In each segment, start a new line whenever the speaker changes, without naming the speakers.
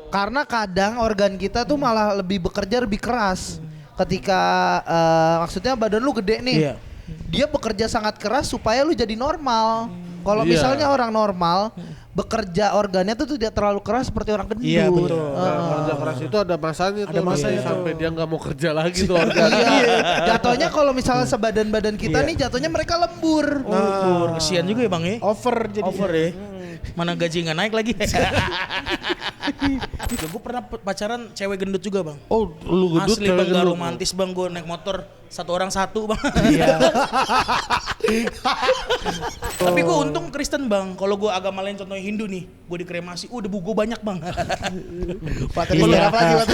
Karena kadang organ kita tuh malah lebih bekerja lebih keras. Ketika maksudnya badan lu gede nih.
Iya.
Dia bekerja sangat keras supaya lu jadi normal. Kalau misalnya orang normal bekerja organnya tuh tidak terlalu keras seperti orang gendut.
Iya betul.
Kerja keras itu ada masanya tuh.
Ada masanya
sampai dia nggak mau kerja lagi tuh organ.
Iya. Jatuhnya kalau misalnya sebadan-badan kita nih jatuhnya mereka lembur.
Lembur, kesian juga ya Bang ya.
Over jadi.
Over ya. Mana gaji nggak naik lagi. Gue pernah pacaran cewek gendut juga Bang.
Oh, lu gendut
Asli
cewek
Bang, gak
gendut.
romantis Bang, gue naik motor satu orang satu Bang.
Iya.
Tapi gue untung Kristen Bang. Kalau gue agama lain contohnya Hindu nih, gue dikremasi, debu gue banyak Bang.
Materi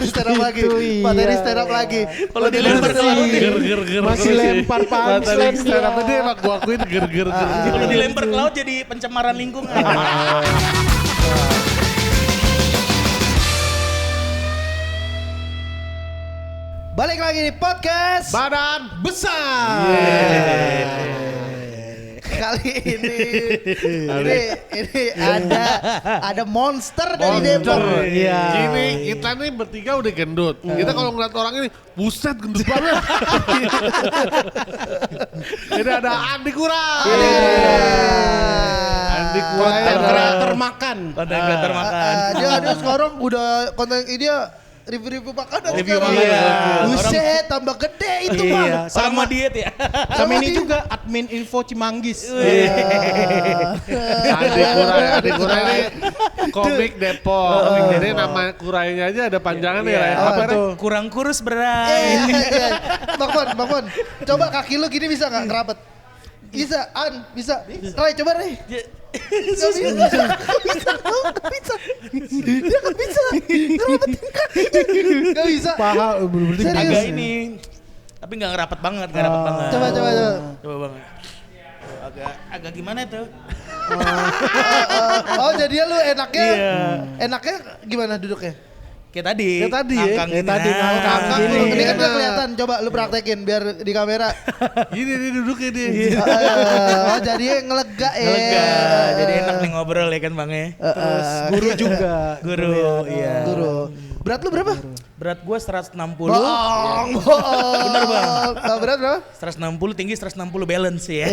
stand up lagi.
Kalau dilempar ke laut nih,
Ger.
Masih lempar punchline
stand up
dia.
ini emang gua akuin ger.
kalau dilempar ke laut jadi pencemaran lingkungan.
Balik lagi di podcast
Badan
Besar.
kali ini ada monster dari Depok.
Iya.
Gini, kita nih bertiga udah gendut. Kita kalau ngeliat orang ini, buset gendut banget. Ini ada Andi Kurang. Andi Kurang.
Konten kreator makan.
Konten kreator makan.
Dia sekarang udah konten ini dia review makanan.
Review
sekarang.
makanan.
Buset, tambah gede itu
Iya.
Bang.
Sama diet ya.
Sama ini juga admin info Cimanggis.
Andi Kurang ini komik Depok. Jadi nama Kurainya aja ada panjangan ya. Apa
tuh?
Kurang kurus berat.
Bang Bon, coba kaki lu gini bisa nggak ngerapet? Bisa, bisa. Ray, coba Ray. Gak bisa. Ngerapetin kakinya. Gak bisa.
Paha berarti
Serius?
Agak ini. Tapi nggak rapet banget,
Coba.
Coba Bang. Agak gimana tuh?
Oh, jadinya lu enaknya
Iya.
gimana duduknya?
Kayak tadi.
Kayak tadi ya?
Ngangkang
Kayak
gini.
tadi,
Nah,
ngangkang
Ini
gini.
kan gak kelihatan. Coba lu praktekin biar di kamera.
Gini nih duduknya dia.
Oh, jadinya ngelega ya.
Lega. Jadi enak nih ngobrol ya kan Bang ya.
Terus guru juga.
Guru, iya.
Guru. Berat lu berapa?
Berat gue 160.
Bohong.
Bener Bang.
Berat berapa?
160 tinggi 160 balance ya.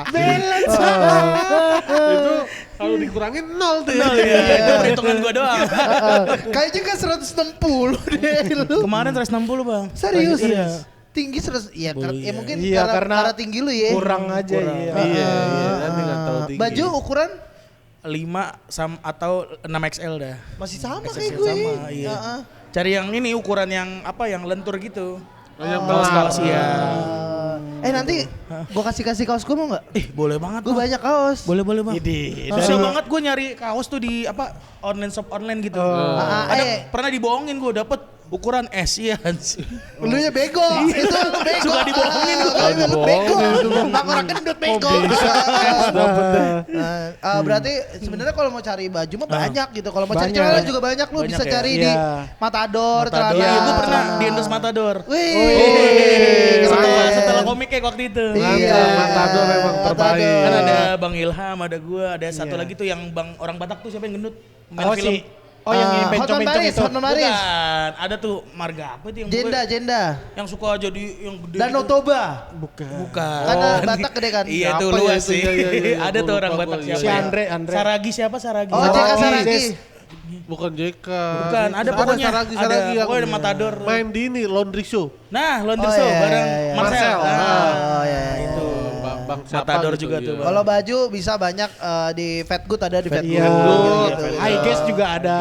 Balance.
Itu kalau dikurangin 0 tuh.
Iya, itu perhitungan gue doang.
Kayaknya kan 160 deh lu.
Kemarin 160 Bang.
Serius?
Iya.
Tinggi 100. Ya, ya mungkin
Iya,
karena tinggi lu ya.
Kurang aja iya.
Iya, nanti nggak tahu tinggi.
Baju ukuran
5 atau 6 XL dah.
masih sama
XL
kayak gue.
sama, iya.
Heeh.
Cari yang ini ukuran yang apa yang lentur gitu.
Yang
Kaos-kaos ya.
Nanti gua kasih kaos gue mau nggak?
Boleh banget.
Gue
Bang.
banyak kaos.
Boleh Bang.
Ini
Susah banget gue nyari kaos tuh di apa shop online gitu. Pernah dibohongin gue dapet ukuran S ya.
Lu nya bego. Itu lu bego.
Suka dibohongin lu.
Lu bego. Bang orang gendut bego. Berarti sebenarnya kalau mau cari baju mah banyak gitu. Kalau mau cari
Banyak.
celana juga banyak lu
Banyak
bisa
ya?
cari di
Iya.
Matador celana.
Iya, gue pernah di endorse Matador.
Wih.
Setelah komiknya waktu itu.
Mantap, Matador memang terbaik.
Kan ada Bang Ilham, ada gue, ada satu lagi tuh yang Bang orang Batak tuh siapa yang gendut? Main
Oh,
film.
Oh yang ini
Hotman
bencong-bencong
Paris,
itu.
Hotman Paris.
Bukan, ada tuh marga apa itu yang
Jenda.
yang suka jadi yang gede.
Danau
gitu.
Toba.
Bukan.
Bukan.
Karena Batak gede kan?
Iya
Siapa
tuh
ya
luas
itu?
sih.
Iya,
Ada
gua
tuh orang
lupa
Batak
gua.
siapa?
Si
ya?
Andre.
Saragi siapa Saragi?
Oh, JK Saragi.
Bukan JK.
Bukan, ada pokoknya.
Saragi
Ada,
yang
pokoknya ada Matador.
main di ini laundry show.
Nah, Laundry
Oh,
Show
iya,
bareng
iya, iya.
Marcel.
Marcel.
Oh iya.
Itu.
Bang siapa
Matador
gitu,
juga
iya.
tuh, Bang.
Kalau baju bisa banyak di Fat Good ada di Fat Good.
Iya.
Gitu.
High Guess juga ada.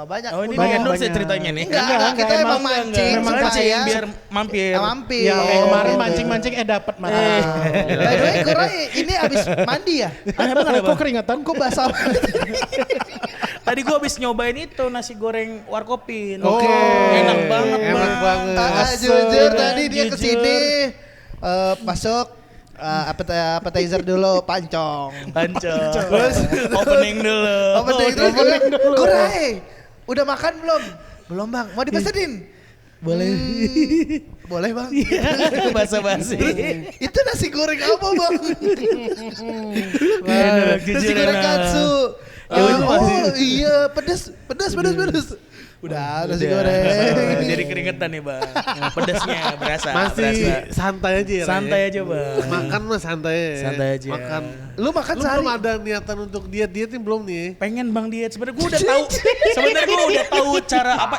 Banyak.
Oh ini
Banyak,
endorse ya
banyak.
ceritanya nih.
Enggak, kita emang mancing.
Memang
supaya
mancing,
biar mampir.
mampir.
Yang kayak kemarin
gitu.
mancing-mancing dapat mata.
By the way, Kurai ini abis mandi ya?
Emang ada
Kok keringatan?
Kok basah?
Tadi gua habis nyobain itu nasi goreng warkopin.
Oke.
Enak banget,
Enak
Bang.
banget.
Jujur tadi dia
Jujur.
kesini masuk appetizer dulu pancong.
Pancong. Terus opening dulu.
Opening terus gue bilang, Kurai, udah makan belum? Belum bang, mau dipesenin? Boleh. Boleh bang.
Basa-basi.
Itu nasi goreng apa bang?
Enak,
Nasi
jujur
goreng
enak.
katsu. Iya, pedes. Udah, nasi goreng.
Jadi keringetan nih bang. Pedasnya berasa.
Masih santai aja ya.
Santai aja bang.
Makan mah santai.
Santai aja.
Makan.
Lu makan
Lu
sehari.
belum ada niatan untuk diet nih belum nih?
Pengen bang diet. Sebenarnya gue udah tahu. Sebenarnya gue udah tahu cara apa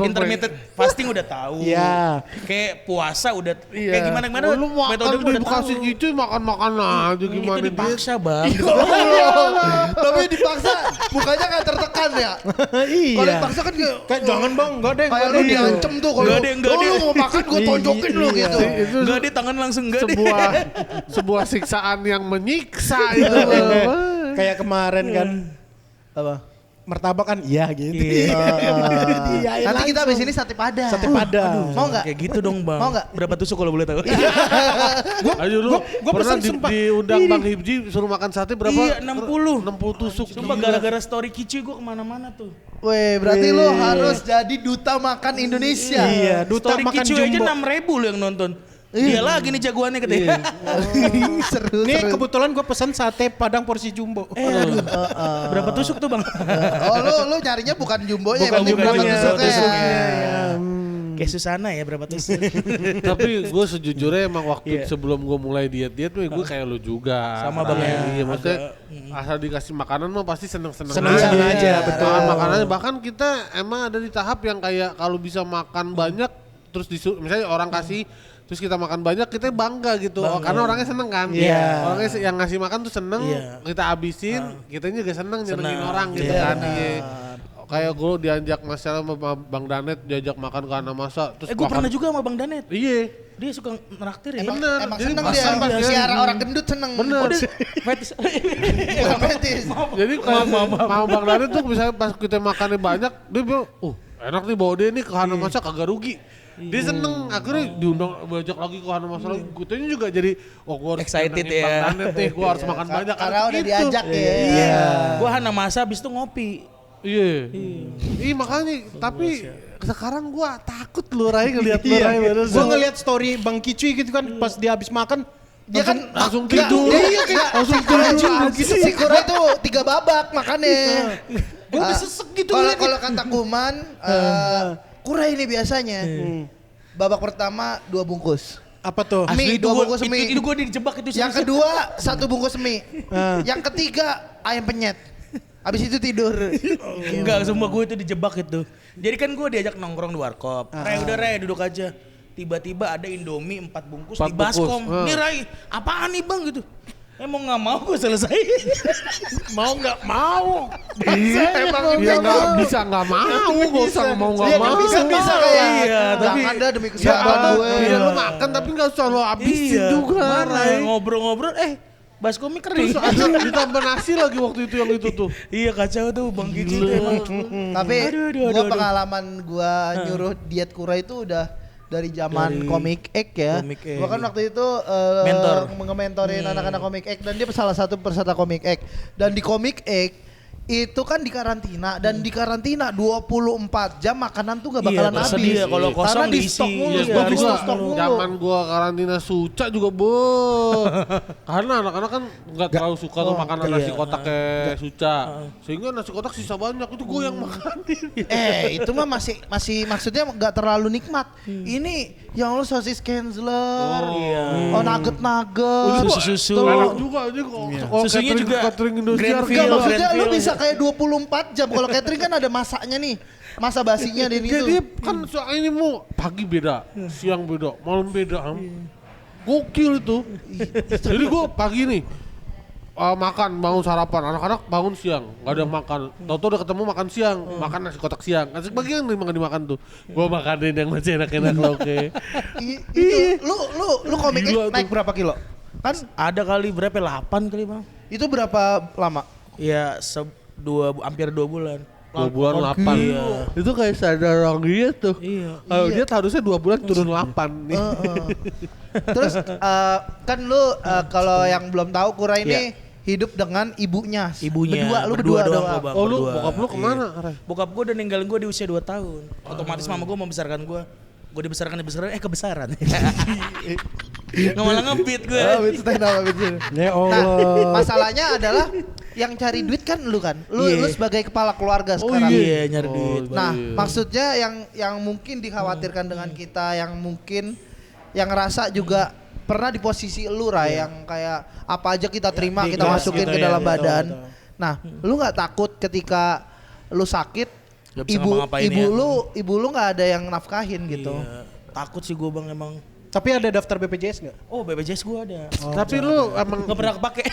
intermittent fasting udah tahu.
Iya.
Kayak puasa udah. Kayak gimana
Lu makan
metode gue udah
dikasih
tahu.
gitu makan aja gimana
Itu dipaksa bang.
Tapi dipaksa mukanya kayak tertekan ya.
Iya.
Kalau dipaksa kan
Kayak jangan bang, enggak deh.
kayak lu diancem tuh kalau
Enggak deh.
lu mau makan gue tonjokin lu gitu.
Itu
Enggak deh tangan langsung enggak deh.
sebuah siksaan yang menyiksa itu.
Kayak kemarin kan
Apa?
martabak kan iya gitu.
Iya, nanti kita habis ini sate padang.
Sate padang.
Mau nggak?
Kayak gitu dong bang.
Mau nggak?
Berapa tusuk kalau boleh tahu?
Ayo lu
gua
pernah
pesen sumpah.
diundang Bang Hibji suruh makan sate berapa?
Iya 60.
60 tusuk.
Sumpah gara-gara story Kici gue kemana-mana tuh.
Weh, berarti lu harus jadi duta makan Indonesia.
Iya, duta
Story
makan
Kici aja
jumbo.
6.000 lu yang nonton. Dia lagi nih jagoannya katanya.
Seru.
Nih kebetulan gue pesan sate padang porsi jumbo.
Berapa tusuk tuh bang?
Oh, lu nyarinya bukan jumbonya,
Bukan
yang penting berapa
jumbonya,
tusuknya.
tusuknya.
Kayak Susana ya berapa tusuk?
Tapi gue sejujurnya emang waktu sebelum gue mulai diet gue kayak lu juga.
Sama Bang ya.
Iya maksudnya asal dikasih makanan mah pasti seneng-seneng
Seneng-seneng aja, betul.
Makanannya bahkan kita emang ada di tahap yang kayak kalau bisa makan banyak terus misalnya orang kasih terus kita makan banyak kita bangga gitu. Oh, karena orangnya seneng kan.
Iya.
Orangnya yang ngasih makan tuh seneng,
Iya.
kita habisin, kitanya juga seneng nyenengin
Seneng.
orang gitu
Iya,
kan. Iya. Kayak gue diajak masalah sama Bang Danet diajak makan ke Hanamasa terus
Gue pernah juga sama Bang Danet.
Iya.
Dia suka neraktir ya.
Bener.
Emang
Jadi
seneng
pas- pas
dia. Siara orang gendut seneng.
Bener.
Fetis.
Bukan fetis.
Jadi kalau mau Bang Danet tuh misalnya pas kita makannya banyak, dia bilang, enak nih bawa dia nih ke Hanamasa kagak rugi. Dia seneng, akhirnya diundang bajak lagi ke Hanamasa lagi. Gutanya juga jadi, gue harus
Excited
nyenengin
ya.
Bang Danet nih, gue harus makan banyak.
Karena udah
Gitu.
diajak ya.
Iya.
Gue Hanamasa abis itu ngopi.
Iya. Iya makanya, tapi sekarang gue takut lu Rai ngeliat lu Rai.
Gue ngeliat story Bang Kicui gitu kan pas dia habis makan.
Dia kan
langsung
enggak,
tidur.
Iya kayak
Langsung tidur.
Si Kura itu 3 babak makannya.
Gue udah sesek gitu.
Kalau kata Kuman, Kura ini biasanya babak pertama 2 bungkus.
Apa tuh?
Mie, 2 bungkus mie.
Itu gue dijebak itu.
Yang kedua 1 bungkus mie. Yang ketiga ayam penyet. Abis itu tidur.
Enggak, semua gue itu dijebak itu. Jadi kan gue diajak nongkrong di warkop. Ray udah Ray duduk aja. Tiba-tiba ada Indomie 4 bungkus
4
di baskom.
bungkus.
Nih Ray, apaan nih bang gitu. Emang gak mau gue selesai.
Mau nggak mau?
Emang dia nggak bisa nggak mau, gak usah mau nggak
Dia
mau.
kan bisa kayak.
Iya, tapi-
Jangan dah demi
Ya,
kesehatan gue.
iya lu makan tapi nggak usah lo habisin juga.
marah.
Rai.
Ngobrol-ngobrol, baskomnya kering.
Terus ada ditambah nasi lagi waktu itu yang itu tuh.
Iya kacau tuh Bang Kiki tuh emang.
Tapi
Aduh.
gua pengalaman gua nyuruh diet Kura itu udah dari zaman Komik Egg ya.
Komik Egg.
Gua kan waktu itu
Mentor.
nge-mentorin anak-anak Komik Egg dan dia salah satu peserta Komik Egg. Dan di Komik Egg itu kan di karantina dan di karantina 24 jam makanan tuh gak bakalan habis.
tersedia. Kalau
Karena
kosong
di
diisi.
stok mulu.
Iya,
Iya,
gua
di
juga
stok mulu.
zaman gua karantina suca juga karena anak-anak kan nggak terlalu suka tuh makanan nasi kotak kayak suca, sehingga nasi kotak sisa banyak itu gua yang makanin.
Itu mah masih maksudnya nggak terlalu nikmat. Ini yang lo sosis Kenzler, nugget,
Susu-susu.
Enak juga aja kok.
Susunya juga
catering Indonesia.
Grandfield.
Enggak, maksudnya lu
Grandfield.
bisa kayak 24 jam. Kalau catering kan ada masaknya nih. Masa basinya di
Jadi
itu.
kan soal ini mau pagi beda, siang beda, malam beda. Gokil itu. Jadi gua pagi nih makan, bangun sarapan, anak-anak bangun siang, nggak ada makan. Tau-tau udah ketemu makan siang, makan nasi kotak siang. Nasi pagi yang dimakan tuh. Gua makanin yang masih enak-enak loh, oke.
Itu lu komik
Gila
naik
tuh.
berapa kilo? Kan
Ada kali berapa? 8 kali bang.
itu berapa lama?
Ya hampir 2 bulan.
2 bulan 8.
Iya.
Itu kayak sadar orang dia tuh.
Iya.
Kalau dia harusnya 2 bulan turun 8 nih.
Terus kan lu kalau yang belum tahu Kura ini hidup dengan ibunya.
Ibunya.
Lu berdua
doang
doang.
gua, Bang.
Oh lu,
Berdua.
bokap lu kemana? Ray?
Bokap gue udah ninggalin gue di usia 2 tahun. Otomatis mama gue membesarkan gue. Gue dibesarkan kebesaran. Nggak malah ngebit gue.
Oh, itu stand up, itu.
Ya
Nah,
Allah.
masalahnya adalah yang cari duit kan lu kan. Lu
Iya.
lu sebagai kepala keluarga
Oh
sekarang.
Iya, nyari duit.
Nah,
iya.
maksudnya yang mungkin dikhawatirkan dengan kita, yang mungkin yang ngerasa juga pernah di posisi lu Ray, yang kayak apa aja kita terima kita
digas
masukin
gitu
ke
ya,
dalam
betul,
badan.
betul.
Nah, lu nggak takut ketika lu sakit,
Nggak bisa ngapa-ngapain ya.
ibu lu nggak ada yang nafkahin gitu.
Iya. Takut sih gue bang emang.
Tapi ada daftar BPJS nggak?
Oh BPJS gue ada.
Tapi lu emang
Nggak pernah kepake.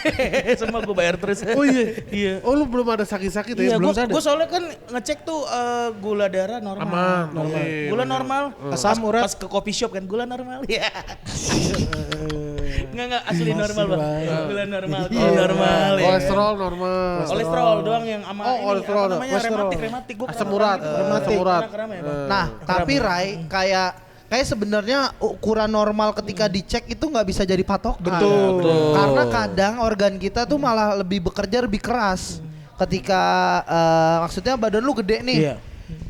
Semua gue bayar terus.
Oh iya.
Iya.
Oh lu belum ada sakit-sakit ya?
Iya,
Belum
gue soalnya kan ngecek tuh gula darah normal.
Aman. Oke,
Gula
bener.
normal.
Asam urat.
Pas ke coffee shop kan gula normal. Iya. Enggak asli normal bang. Gula normal. Gula normal. ya.
Kolesterol normal.
Kolesterol doang yang sama
Oh,
ini,
kolesterol.
apa namanya
Kolesterol.
rematik. Gua
Asam
pernah
urat.
gitu.
Asam urat.
Kram ya, Bang?
Nah, tapi Rai kayak sebenarnya ukuran normal ketika dicek itu nggak bisa jadi patokan.
Betul.
Karena kadang organ kita tuh malah lebih bekerja lebih keras. Ketika maksudnya badan lu gede nih.
Iya.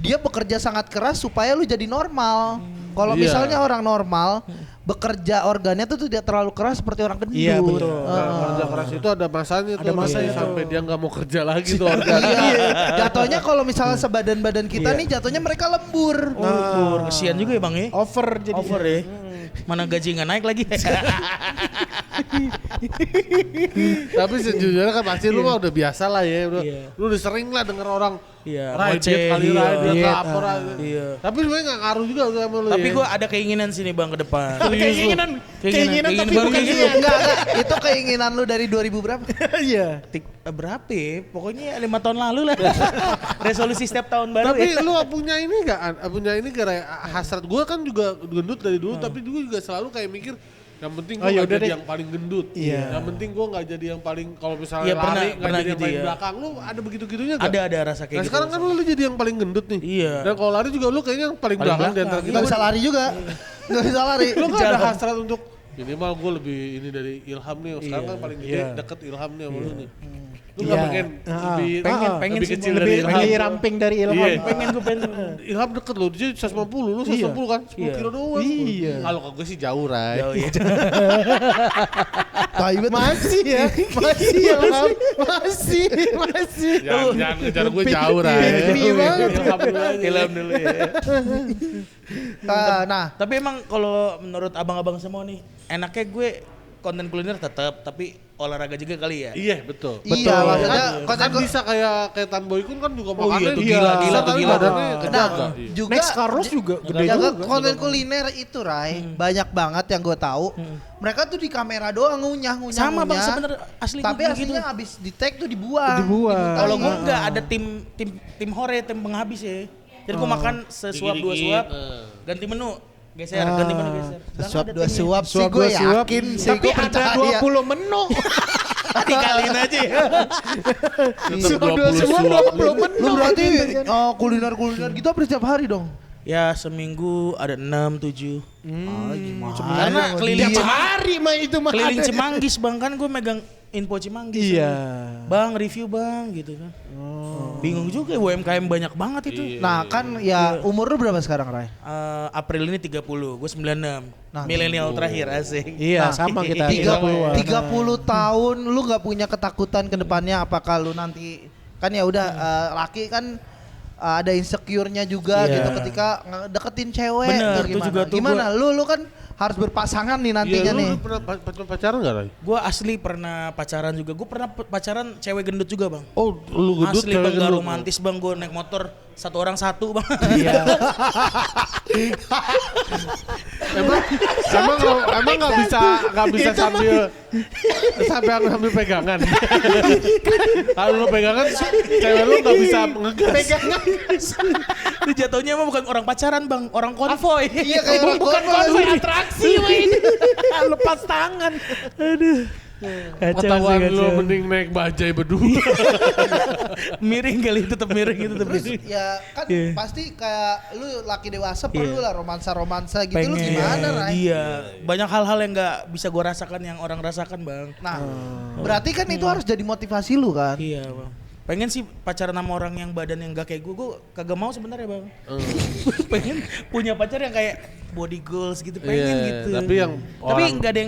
Dia bekerja sangat keras supaya lu jadi normal. Kalau
Iya.
misalnya orang normal bekerja organnya tuh tidak terlalu keras seperti orang gendut.
Iya, betul.
Kerja keras itu ada masanya tuh.
Ada masanya
Iya.
tuh.
Sampai dia nggak mau kerja lagi tuh organ.
Iya. Jatuhnya kalau misalnya sebadan-badan kita nih jatuhnya mereka lembur.
Nah, kesian juga ya bang ya.
Over jadi.
Over ya. Mana gaji nggak naik lagi.
Tapi sejujurnya kan pasti lu mah udah biasa lah ya.
Iya.
Lu udah sering lah denger orang
Iya,
Rai
ngoceh,
diet kali
iya.
Rai diet
Diet,
lah, apa Rai.
Iya.
Tapi sebenarnya nggak ngaruh juga sama lu
Tapi
ya.
gue ada keinginan sini bang ke depan.
Keinginan tapi
baru
bukan
keinginan.
Enggak. Itu keinginan lu dari 2000 berapa?
Iya.
Berapa ya? Pokoknya 5 tahun lalu lah. Resolusi setiap tahun baru
Tapi
ya.
lu punya ini gak? Punya ini kayak hasrat gue kan juga gendut dari dulu, tapi gue juga selalu kayak mikir yang penting gue
Oh,
gak
yaudah
jadi
deh.
yang paling gendut.
Iya.
Yang penting gue gak jadi yang paling kalau misalnya
Iya,
lari gak
pernah
jadi yang
gitu
paling
ya.
belakang. Lu ada begitu-gitunya gak?
Ada rasa kayak
Nah
gitu.
sekarang kan lu jadi yang paling gendut nih.
Iya.
Dan kalau lari juga lu kayaknya yang paling
Paling
belakang di
belakang,
antara kita.
Nggak bisa lari juga. Nggak bisa lari.
Lu gak ada
Jalan.
hasrat untuk minimal gue lebih ini dari Ilham nih. Sekarang kan paling gede
Iya.
deket Ilham nih sama lu nih. Lu
Iya.
gak pengen lebih
pengen
lebih
sih,
kecil
Bang.
dari
Lebih,
Ilham.
lebih ramping dari Ilham.
Iya.
Pengen gue pengen.
Ilham deket loh, dia 150, lu 150 kan? 10
Iya.
kilo doang.
Iya.
Kalau ke gue sih jauh, Rai.
Jauh ya.
Tai banget.
Masih ya, masih Ilham, masih.
Jangan ngejar gue jauh, Rai.
Pipi banget.
Ilham dulu aja.
Ilham dulu ya.
Nah,
Tapi emang kalau menurut abang-abang semua nih, enaknya gue konten kuliner tetap, tapi olahraga juga kali ya.
Iya, betul.
iya maksudnya
Kan bisa kayak Tan Boykun kan juga
Oh iya,
makannya
tuh gila, gila, tuh
tapi
gila.
badannya
Nah,
kejaga. Iya.
juga
Next Carlos juga gede
jaga
juga.
konten kuliner itu Rai banyak banget yang gue tahu. Mereka tuh di kamera doang ngunyah.
Sama bang sebenernya asli
Tapi
gue
aslinya
gitu.
abis di tag tuh dibuang.
Dibuang.
Kalau gue enggak ada tim hore, tim penghabis ya. Jadi gue makan sesuap dua suap, ganti menu, geser, ganti menu geser.
Suap
Ada
dua
timnya.
suap sih
Suap
gue
dua suap.
yakin sih
Tapi
gue
ada
percaya.
20 menu.
Dikaliin aja ya.
Tetep
Suap dua
20
suap
suap.
20 menu.
Lu berarti kuliner-kuliner gitu hampir setiap hari dong?
Ya seminggu ada 6, 7.
Gimana?
Karena keliling
Tiap hari mah itu mah.
keliling
ada.
Cimanggis bang, kan gue megang info Cimanggis.
Iya.
Bang review bang gitu kan. Bingung juga ya, UMKM banyak banget itu.
Nah kan ya umur lu berapa sekarang Rai?
April ini 30, gue 96. Milenial terakhir asik.
Iya,
Nah,
sama kita.
30
30-an.
tahun lu nggak punya ketakutan ke depannya apakah lu nanti kan ya udah laki kan ada insecure-nya juga
Iya.
gitu ketika deketin cewek
Bener,
tuh
tuh
gimana?
juga tuh
Gimana? Lu kan harus berpasangan nih
Iya,
nantinya
lu
nih.
pernah pacaran gak, Rai?
Gue asli pernah pacaran juga. Gue pernah pacaran cewek gendut juga bang.
Oh, lu gendut
Asli bang, gak romantis bang. Gue naik motor satu orang satu bang.
Iya.
Emang nggak bisa sambil pegangan. Kalau lu pegangan, cewek lu nggak bisa ngegas.
Pegangan.
Itu jatuhnya emang bukan orang pacaran bang, orang konvoy.
Iya kayak orang
Bukan
konvoy.
konvoy atraksi wah ini. Lepas tangan.
Ketahuan lu mending naik bajai berdua.
Miring kali, tetap miring itu tetap
Terus
miring.
ya kan
Iya.
pasti kayak lu laki dewasa perlu lah romansa-romansa gitu. Lu
Pengen.
gimana Rai?
Iya, banyak hal-hal yang nggak bisa gue rasakan yang orang rasakan bang.
Nah berarti kan itu harus jadi motivasi lu kan?
Iya bang. Pengen sih pacaran sama orang yang badan yang gak kayak gue kagak mau sebenarnya bang. Pengen punya pacar yang kayak body goals gitu, pengen
Iya,
gitu.
tapi yang
nggak ada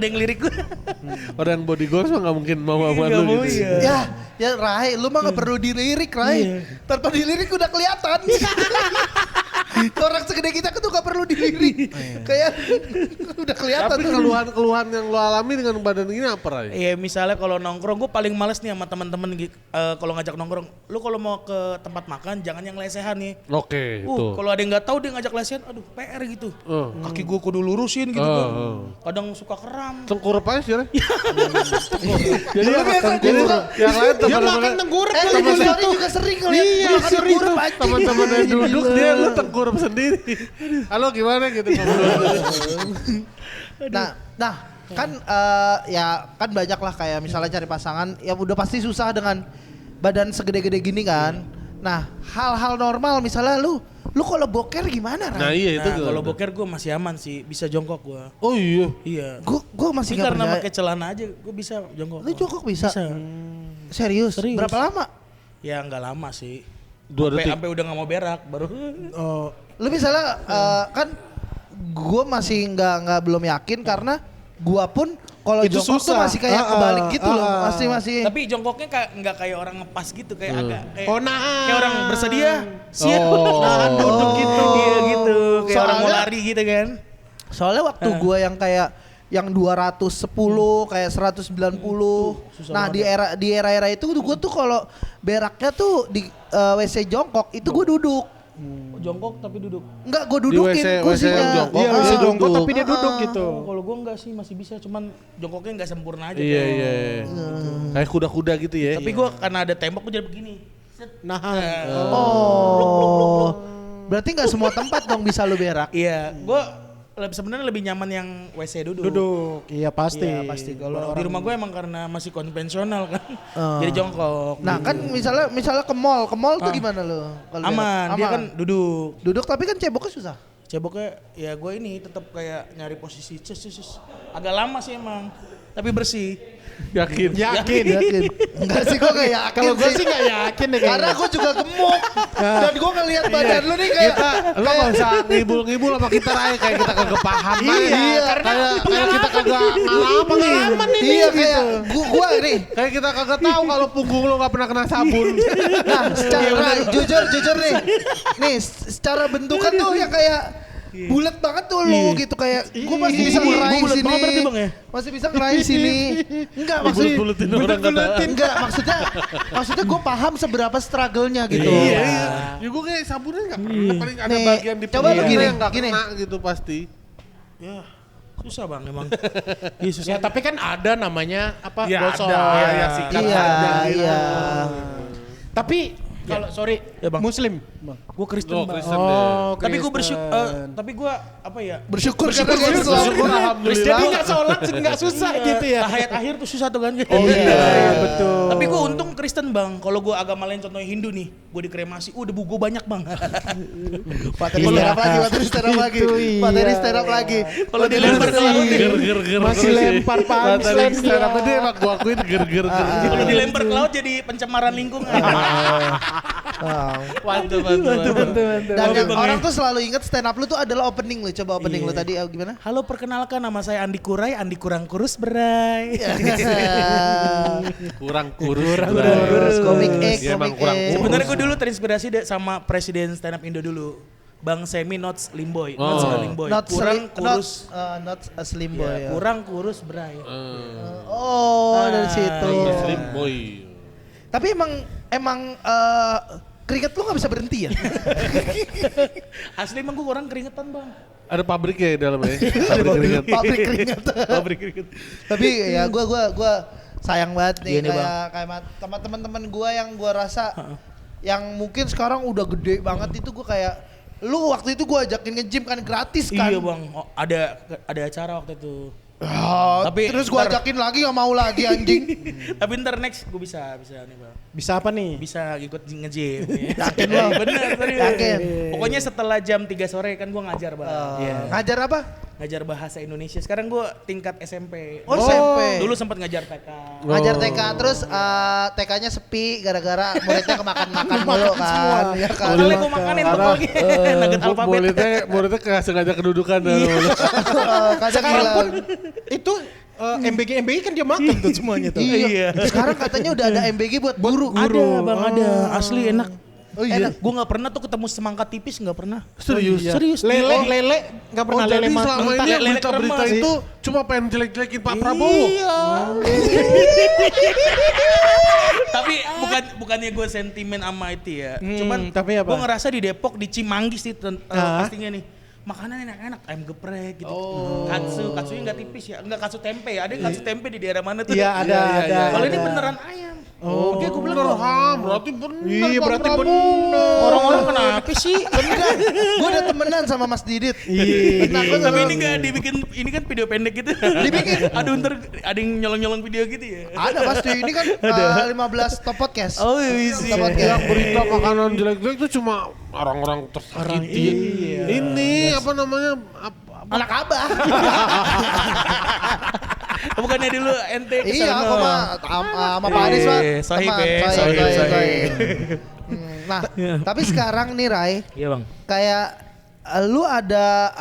yang lirik gue.
orang body goals mah nggak mungkin mau sama
Nggak
lu
mau,
gitu.
iya.
Ya Rai, lu mah gak perlu dilirik Rai. Tanpa dilirik udah kelihatan. Orang segede kita tuh gak perlu dilirik. Kayak udah kelihatan.
Tapi keluhan-keluhan yang lo alami dengan badan gini apa Ray?
Iya misalnya kalau nongkrong gue paling males nih sama teman-teman kalau ngajak nongkrong. Lu kalau mau ke tempat makan jangan yang lesehan nih.
Oke, itu.
Kalau ada yang nggak tahu dia ngajak lesehan, aduh PR gitu. Kaki gue kudu lurusin gitu kan. Kadang suka kram.
Tengkurap aja sih, Ray.
Jadi
yang lain
Dia makan
teman-teman
tengkurap
Lu
kali
Gus
gitu.
Dori juga sering ngeliat
Iya,
makan
sering
tengkurap,
tuh.
anjing.
teman-teman yang duduk dia lu tengkurap sendiri. Halo gimana gitu
Nah, kan ya kan banyak lah kayak misalnya cari pasangan ya udah pasti susah dengan badan segede-gede gini kan. Nah, hal-hal normal misalnya lu kalau boker gimana, Ran?
Nah iya itu
Nah, kalau boker gue masih aman sih, bisa jongkok gue.
Oh iya.
Iya.
Gua masih
Ini
nggak
karena
percaya.
pakai celana aja gue bisa jongkok.
Lu jongkok bisa?
Bisa.
Serius?
Serius.
Berapa lama?
Ya nggak lama sih.
2 detik.
Sampai udah nggak mau berak baru.
Oh, lu misalnya kan gua masih nggak belum yakin karena gua pun kalau
Itu
jongkok tuh
susah.
masih kayak kebalik gitu loh, masih.
Tapi jongkoknya nggak kayak orang ngepas gitu, kayak agak kayak,
Oh, nahan.
kayak orang bersedia, siap,
Oh.
nahan duduk gitu. Iya gitu, kayak orang mau
Soalnya-
lari gitu kan.
Soalnya waktu gua yang kayak yang 210 kayak 190.
susah
Nah,
banget
di era itu gua tuh kalau beraknya tuh di WC jongkok itu gua duduk.
Jongkok tapi duduk.
Enggak, gua dudukin
WC
kursinya.
yang jongkok.
Iya,
Oh,
bisa
dia
jongkok
duduk.
tapi dia duduk gitu.
Oh, kalau gue enggak sih masih bisa, cuman jongkoknya nggak sempurna aja.
Iya
kayak.
iya. Kayak kuda-kuda gitu ya.
Tapi gue karena ada tembok gue jadi begini.
Nahan.
Oh. Berarti nggak semua tempat dong bisa lu berak.
Iya, gue sebenarnya lebih nyaman yang WC duduk.
Duduk. Iya pasti.
Iya pasti. Kalau di rumah gue emang karena masih konvensional kan, jadi jongkok.
Nah, kan misalnya ke mall tuh gimana lu? Kalau
aman,
berak?
dia kan duduk.
Duduk tapi kan ceboknya susah.
Ceboknya ya gue ini tetap kayak nyari posisi cus. Agak lama sih emang, tapi bersih.
Yakin.
Yakin.
Enggak sih, gue gak yakin.
Kalau gue sih nggak yakin deh
Karena
kayaknya.
gue juga gemuk. Dan gue ngeliat badan lu nih kayak
Lo gak usah ngibul-ngibul sama kita Ray, kayak kita kagak paham.
Iya,
kayak kita kagak pengalaman nih.
iya kayak gua nih.
Kayak kita kagak tahu kalau punggung lo gak pernah kena sabun.
Nah, secara jujur nih. Nih, secara bentukan tuh yang kayak bulat banget tuh lu gitu kayak gua masih bisa ngeraih
bulat
sini.
banget berarti, Bang, ya?
Masih bisa ngeraih sini. Enggak maksudnya
Bulet-buletin orang kata.
enggak maksudnya gua paham seberapa struggle-nya gitu.
Iya. Ya gue kayak sabunnya gak pernah. Paling ada
Nih,
bagian di
coba lu
punggung
gini,
yang gak
gini.
kena gitu pasti.
Ya susah bang emang. Iya susah.
Ya tapi kan ada namanya apa?
Ya
gosok.
ada,
Ya,
ya sikat
Iya,
aja gitu.
iya.
Tapi kalau sorry,
Ya, Bang.
Muslim.
Gue Kristen
Oh,
bang.
Kristen deh.
Tapi gue
Kristen.
tapi gue apa ya?
Bersyukur karena gua Islam.
Bersyukur alhamdulillah.
Jadi nggak sholat nggak susah gitu ya.
Tahiyat akhir tuh susah tuh kan.
Oh iya, betul.
Tapi gue untung Kristen bang. Kalau gue agama lain contohnya Hindu nih, gue dikremasi. Debu gue banyak bang.
Materi stand up lagi.
Itu iya.
Materi stand up lagi.
Kalau dilempar ke laut,
Ger.
Masih lempar punchline dia.
Stand up dia emang gua akuin ger.
kalau dilempar ke laut jadi pencemaran lingkungan.
Mantap.
Dan yang orang tuh selalu inget stand up lu tuh adalah opening lu. Coba opening lu tadi gimana?
Halo perkenalkan nama saya Andi Kurai, Andi kurang kurus berai.
Kurang kurus.
Kurus komik X,
Iya, emang
komik
kurang
X.
kurus.
Sebenarnya gue dulu terinspirasi sama presiden stand up Indo dulu. Bang Semi Notes Limboy. Notes
Oh.
Limboy.
Not
Kurang
slim,
kurus.
not a slim
Ya,
boy. ya.
kurang kurus berai.
Oh, dari situ.
iya.
Slim boy.
Tapi emang kriket lu gak bisa berhenti ya?
Asli emang gue kurang keringetan bang.
Ada pabriknya di dalamnya. Pabrik keringat.
Pabrik keringat.
Pabrik keringet.
Tapi ya gua sayang banget nih
Gini,
kayak sama teman-teman gua yang gua rasa yang mungkin sekarang udah gede banget itu gua kayak lu waktu itu gua ajakin nge-gym kan gratis kan.
Iya bang. Oh, ada acara waktu itu.
Ah,
Tapi
terus gua
ntar-
ajakin lagi gak mau lagi anjing.
Tapi ntar next gue bisa nih bang.
Bisa apa nih?
Bisa ikut nge-gym.
Yakin lo?
Bener.
Yakin?
Pokoknya setelah jam 3 sore kan gue ngajar bang. Iya.
Ngajar apa?
ngajar bahasa Indonesia. Sekarang gue tingkat SMP.
Oh, SMP.
Dulu sempat ngajar TK.
Ngajar TK terus TK-nya sepi gara-gara muridnya kemakan-makan mulu kan. Ya kan.
Kali gue makanin tuh lagi. Nugget alfabet.
Muridnya kayak sengaja kedudukan.
Kadang
Sekarang
gila.
pun itu MBG kan dia makan tuh semuanya tuh.
Iya.
Sekarang katanya udah ada MBG buat guru.
Ada bang, ada. Asli enak.
Oh iya.
Gue nggak pernah tuh ketemu semangka tipis, nggak pernah.
Serius?
Iya.
Serius.
Lele nggak pernah
jadi
lele
selama
mentah.
ini
lele
berita-berita
kremes.
itu cuma pengen jelek-jelekin Pak Prabowo.
Iya. Tapi bukannya gue sentimen sama itu ya. Cuman
tapi apa?
gue ngerasa di Depok di Cimanggis sih
Ah.
pastinya nih. Makanan enak-enak, ayam geprek gitu. Katsunya nggak tipis ya, nggak katsu tempe ya. Ada yang katsu tempe di daerah mana tuh?
Iya ada.
Kalau ini beneran ayam.
Oh.
Oke, gue bilang
Bener Ham, berarti bener.
Iya
Pak
berarti
Prabowo.
bener.
orang-orang kenapa sih?
Beneran. Gue udah temenan sama Mas Didit.
Iya.
Tapi ini nggak dibikin, ini kan video pendek gitu.
Dibikin.
Aduh ntar ada yang nyolong-nyolong video gitu ya.
Ada pasti. Ini kan 15 top podcast.
Oh iya sih.
Top podcast.
Yang berita makanan jelek-jelek itu cuma orang-orang tersakiti.
Iya.
Ini apa namanya?
Anak abah.
Bukannya dulu ente
Iya,
kesana.
aku mah sama Pak Aris Pak.
Sohib
Teman.
ya,
Sohib.
sohib.
Nah, tapi sekarang nih Rai,
Iya bang.
kayak lu ada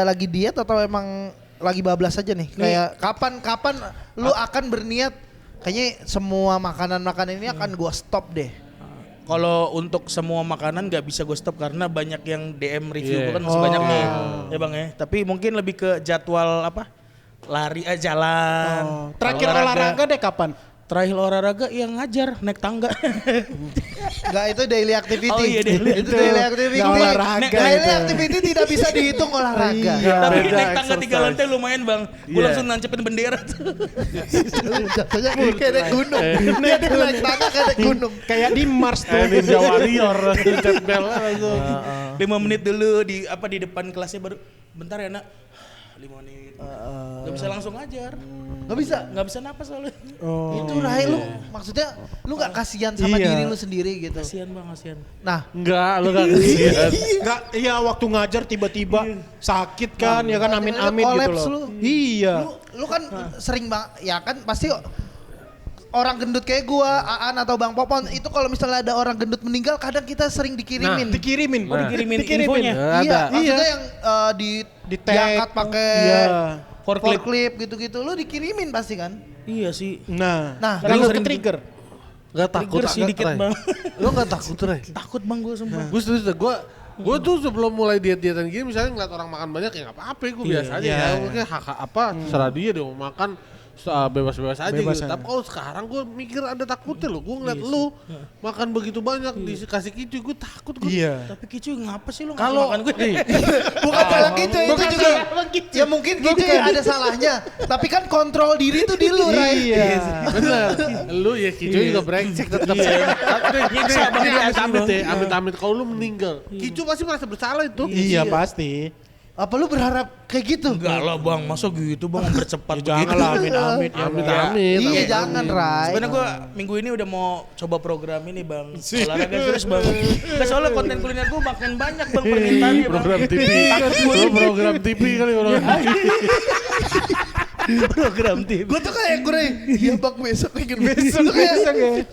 lagi diet atau emang lagi bablas aja nih? Kayak kapan lu akan berniat kayaknya semua makanan-makanan ini akan gua stop deh.
Kalau untuk semua makanan nggak bisa gue stop karena banyak yang DM review
Iya.
gue kan masih banyak nih, ya bang ya. Tapi mungkin lebih ke jadwal apa? Lari jalan.
Terakhir olahraga deh kapan?
Terakhir olahraga yang ngajar naik tangga.
Enggak, itu daily activity.
Oh iya, daily
itu daily activity.
Nggak olahraga
Daily
itu.
activity tidak bisa dihitung olahraga.
Tapi
beda
naik tangga 3
exercise.
lantai lumayan bang. Gue
Iya.
langsung nancepin bendera tuh.
Jatuhnya kayak naik gunung. Dia naik tangga kayak naik gunung.
Kayak di Mars tuh.
Ninja Warrior, cat bell langsung.
5 menit dulu di depan kelasnya baru. Bentar ya nak. 5 menit. Gak bisa langsung ngajar.
Gak bisa.
Gak bisa napas soalnya.
Itu Rai lu maksudnya lu gak kasihan sama
Iya.
diri lu sendiri gitu.
Kasian bang, kasian.
Nah,
Enggak, lu gak kesian.
Enggak, iya waktu ngajar tiba-tiba sakit kan, ya kan amin-amin gitu
Collapse
loh.
lu.
Iya.
lu kan sering banget ya kan pasti orang gendut kayak gua, Aan atau Bang Popon itu kalau misalnya ada orang gendut meninggal kadang kita sering dikirimin.
Dikirimin.
dikirimin infonya.
Iya, maksudnya
Iya.
yang
Di tag.
diangkat pakai
Iya.
forklift gitu-gitu lu dikirimin pasti kan.
Iya sih.
Nah,
Nah,
sering
lu
ke
sering
trigger.
Gak takut
Trigger sih
agak,
dikit
Ray.
bang.
Lu gak takut, Ray?
Takut bang gue sumpah.
Gue setuju, gue tuh sebelum mulai diet-dietan gini misalnya ngeliat orang makan banyak ya gak apa-apa, gue biasa aja
iya.
ya. Mungkin hak apa, terserah dia mau makan bebas-bebas aja
Bebas
gitu.
aja.
Tapi kalau sekarang gue mikir ada takutnya loh. Gue ngeliat lu makan begitu banyak dikasih kicu, gue takut.
Iya.
Tapi Kicu ngapa sih lu ngasih
Kalau
makan gue?
Bukan salah gitu itu
bukan
juga.
salah gitu.
Ya mungkin gitu ya ada salahnya. Tapi kan kontrol diri tuh di lu, Rai.
Iya.
bener, lu ya kicu juga brengsek tetap.
Nyiksa banget.
Amit-amit kalau lu meninggal, kicu pasti merasa bersalah itu.
Iya pasti.
Apa lu berharap kayak gitu?
Enggak lah bang, masa gitu bang bercepat
Ya jangan lah amit-amit ya.
Amit-amit.
Iya,
amit-amit.
jangan, Rai.
Sebenarnya gue minggu ini udah mau coba program ini bang, olahraga terus bang. Nggak, soalnya konten kuliner gue makin banyak bang permintaannya bang.
Program TV, lu program TV kali program TV.
Program TV.
Gue tuh kayak gue, iya bang besok ingin besok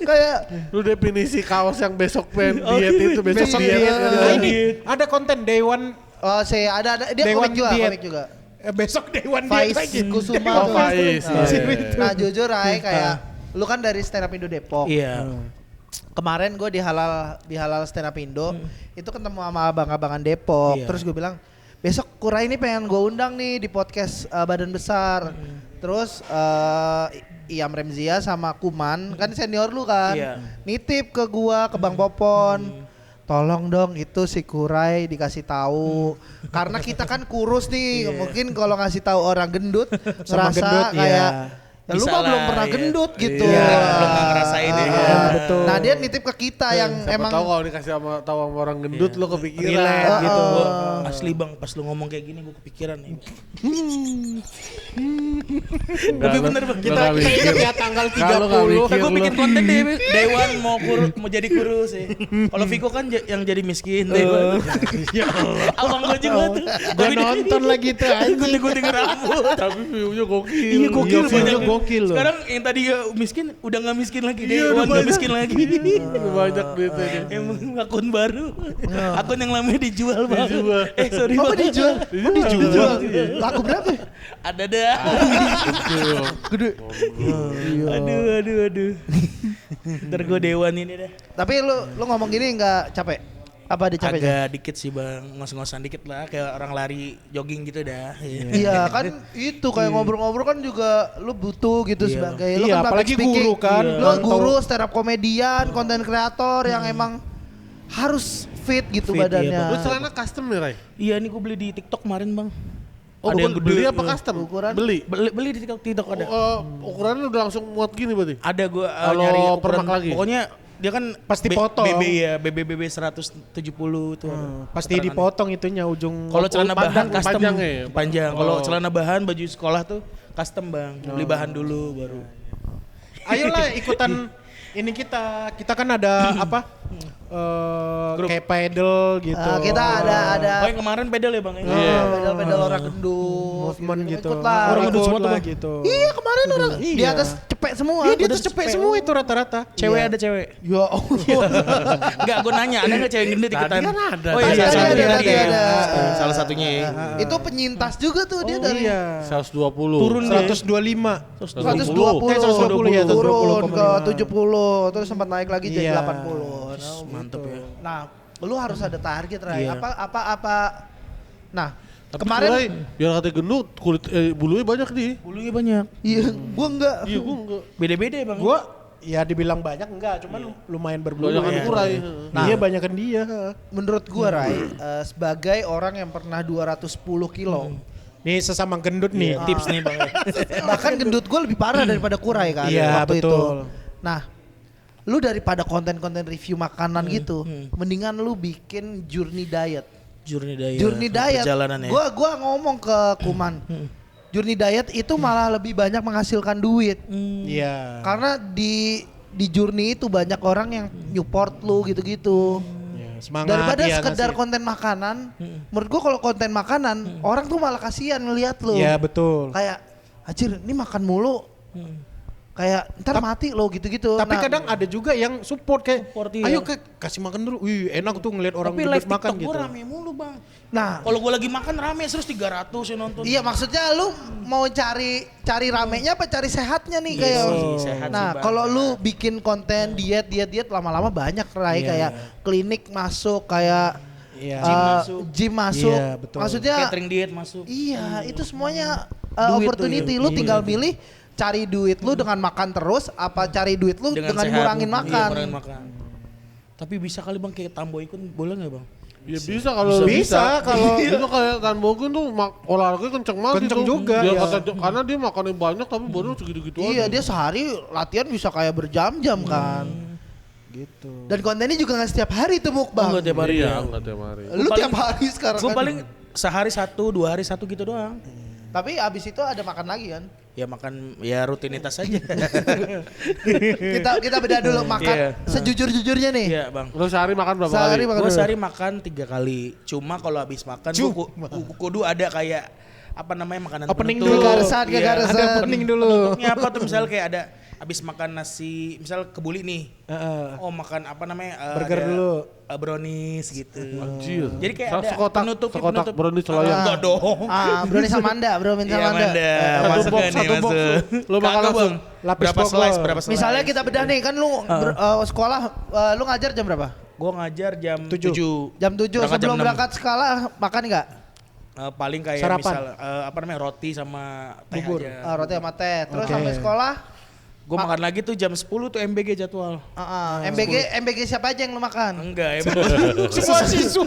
kayak
Lu definisi kaos yang besok pengen diet itu besok
Besok
diet.
diet.
Nah, ini ada konten Dewan
saya ada dia
Dewan
komik juga.
besok Dewan diet
Faiz
lagi.
Kusuma
Oh,
tuh.
Faiz,
Nah,
iya.
Nah jujur Rai kayak lu kan dari stand up Indo Depok.
Iya.
Kemarin gue di halal stand up Indo itu ketemu sama abang-abangan Depok.
Iya.
Terus gue bilang besok Kurai ini pengen gue undang nih di podcast Badan Besar. Terus Iam Remzia sama Kuman kan senior lu kan.
Iya.
Nitip ke gua ke Bang Popon. Tolong dong itu si Kurai dikasih tahu karena kita kan kurus nih. Mungkin kalau ngasih tahu orang gendut
Sama
ngerasa
gendut,
kayak
iya.
Ya, lu
Bisa
mah belum
lah,
pernah
iya.
gendut gitu.
Iya, belum ngerasain ya.
Iya, betul.
Nah dia nitip ke kita yang
Siapa
emang
tahu kalau dikasih tahu sama orang gendut lo kepikiran.
Relate gitu.
Gua asli bang, pas lu ngomong kayak gini gue kepikiran nih. Tapi bener bang,
Kita ingat ya tanggal 30.
gue bikin konten deh, Dewan mau jadi kurus ya. Kalau Viko kan yang jadi miskin, Dewan.
Ya Allah.
Abang gue juga tuh.
Gue nonton lagi tuh anjing.
Gue rambut.
Tapi view-nya gokil.
Iya gokil,
Iya, view-nya
banyak.
gokil loh.
Sekarang yang tadi miskin udah nggak miskin lagi,
Iya,
Dewan
udah
nggak
banyak.
miskin lagi.
Banyak duitnya dia.
Emang akun baru, akun yang lamanya dijual bang.
Dijual.
Sorry
apa
bang.
dijual? Oh dijual. Laku berapa?
Ada dah.
Gede.
Aduh. Ntar gue Dewan ini dah.
Tapi lu ngomong gini nggak capek? Apa ada capeknya?
Agak dikit sih bang, ngos-ngosan dikit lah, kayak orang lari jogging gitu dah.
Iya kan itu kayak ngobrol-ngobrol kan juga lu butuh gitu
Iya,
sebagai lu
Iya,
kan public
apalagi
speaking.
guru kan.
Lu
Mantau.
guru, stand up komedian, konten kreator yang emang harus fit gitu
Fit, iya,
badannya.
Lu celana custom nih, Ray?
Iya ini gue beli di TikTok kemarin bang.
Oh,
Ada yang
bukan
gede.
beli apa custom?
Ukuran?
Beli.
Beli di TikTok ada.
Ukurannya udah langsung muat gini berarti?
Ada gue
Kalau
nyari
permak lagi?
Pokoknya dia kan
Pasti potong.
BB ya, BB 170 itu.
Pasti dipotong itunya ujung.
Kalau celana bahan custom
panjang ya?
panjang. Kalau
Oh.
celana bahan baju sekolah tuh custom bang. Beli bahan dulu baru.
Ayolah ikutan ini kita kan ada apa?
Grup.
Kayak pedal gitu.
Kita ada
Oh yang kemarin pedal ya bang? ya?
pedal-pedal orang gendut
movement gitu.
Ikut lah.
Orang gendut semua tuh,
lah
Bang.
gitu.
Iya kemarin orang di
Iya.
atas cepek semua.
Iya, dia
Udah
tuh cepet semua itu rata-rata.
Cewek
Iya.
ada cewek.
Ya Allah.
Enggak, gue nanya ada nggak cewek gendut ikutan?
kan ada.
Oh iya,
Tadi
salah satunya
ada,
tadi
tadi
ya.
ada.
Salah satunya ya.
Itu penyintas juga tuh dia dari
Iya.
120.
Turun deh.
125.
120,
120 ya, 120,
turun ke
125.
70, terus sempat naik lagi jadi
Iya.
80. Nah,
Mantep
gitu.
ya.
Nah, lu harus ada target, Ray.
Iya.
Apa. Nah,
Tapi
kemarin
Ray, biar katanya gendut, bulunya banyak nih.
Bulunya banyak.
iya, gua enggak.
Iya, gua enggak.
Beda-beda ya bang.
Gua ya dibilang banyak enggak, cuman lumayan berbulu.
Banyak kan
Iya.
Ray.
Nah.
Iya banyakan dia.
Menurut gua, Ray, sebagai orang yang pernah 210 kilo,
Nih sesama gendut nih.
Iya, tips nih bang.
bahkan gendut gua lebih parah daripada Kurai kan
Iya,
waktu itu.
betul.
Nah, lu daripada konten-konten review makanan gitu, mendingan lu bikin journey diet.
Journey diet.
Journey diet.
Perjalanan ya.
Gua ngomong ke Kuman. Journey diet itu malah lebih banyak menghasilkan duit.
Iya.
Karena di journey itu banyak orang yang support lu gitu-gitu.
Ya, semangat
Daripada
ya,
sekedar
ngasih.
konten makanan. Menurut gua kalau konten makanan, orang tuh malah kasihan ngelihat lu.
Iya betul.
Kayak anjir, ini makan mulu. Kayak ntar mati lo gitu-gitu.
Tapi
Nah,
kadang ada juga yang support kayak,
Support, iya.
ayo kasih makan dulu. Wih enak tuh ngeliat orang
Tapi
gendut
live
makan
TikTok
gitu.
gue rame mulu bang.
Nah,
Kalau gue lagi makan rame terus 300 yang nonton.
iya maksudnya lu mau cari ramenya apa cari sehatnya nih
Iya
kayak.
sih, sehat sih,
Nah,
Bang.
kalau lu bikin konten diet lama-lama banyak Ray
Iya,
kayak klinik masuk kayak
Iya.
gym masuk.
Iya, betul.
Maksudnya
Catering diet masuk.
iya, itu semuanya
Duit
opportunity.
tuh,
Lu
iya.
tinggal milih cari duit lu dengan makan terus apa cari duit lu dengan
sehat.
ngurangin
Iya,
makan.
ngurangin makan. Tapi bisa kali bang kayak Tamboy Kun boleh nggak bang?
Ya bisa kalau
Bisa, kalau-
itu kayak Tan Bogun tuh olahraganya kenceng banget
Kenceng
itu.
juga,
Dia
ya.
karena dia makannya banyak tapi baru segitu-gitu
Iya,
aja.
dia sehari latihan bisa kayak berjam-jam kan.
Gitu.
Dan kontennya juga nggak setiap hari tuh mukbang.
Enggak tiap hari
Iya,
ya.
enggak tiap hari.
Lu
Gua
tiap
paling-
hari sekarang
Gue
kan.
paling sehari 1, 2 hari 1 gitu doang.
Tapi abis itu ada makan lagi kan.
Ya makan ya rutinitas aja.
Kita beda dulu makan
Iya.
sejujur-jujurnya nih.
Iya bang.
Lu sehari makan berapa
Sehari
kali?
makan
Gue
dulu.
sehari makan 3 kali. Cuma kalau habis makan gua kudu ada kayak apa namanya makanan
Opening
penutup.
dulu.
Gagasan,
Iya,
gagasan.
ada
Opening dulu.
penutupnya apa tuh misalnya kayak ada habis makan nasi, misal kebuli nih.
Heeh.
Oh makan apa namanya?
Burger
ada,
dulu.
Brownies gitu.
Anjir.
Jadi kayak ada
sekotak,
penutup
sekotak brownies seloyan.
Enggak dong.
Brownies Samanda, brownies
Iya
Samanda.
Manda,
Satu
masuk
box,
gak nih
satu box.
masuk?
Lu makan
Kagak,
langsung.
Bang.
Lapis
Berapa
Bogor.
slice, berapa slice?
Misalnya kita bedah nih kan lu sekolah lu ngajar jam berapa?
Gue ngajar jam
7.
7.
Jam 7
Berangkat
sebelum
jam 6.
berangkat sekolah makan enggak?
Paling kayak
Sarapan.
misal apa namanya roti sama teh
Bubur.
aja.
Roti sama teh. Terus
Oke.
sampai sekolah
Gue makan lagi tuh jam 10 tuh MBG jadwal.
MBG siapa aja yang lu makan?
Enggak, emang
Semua siswa.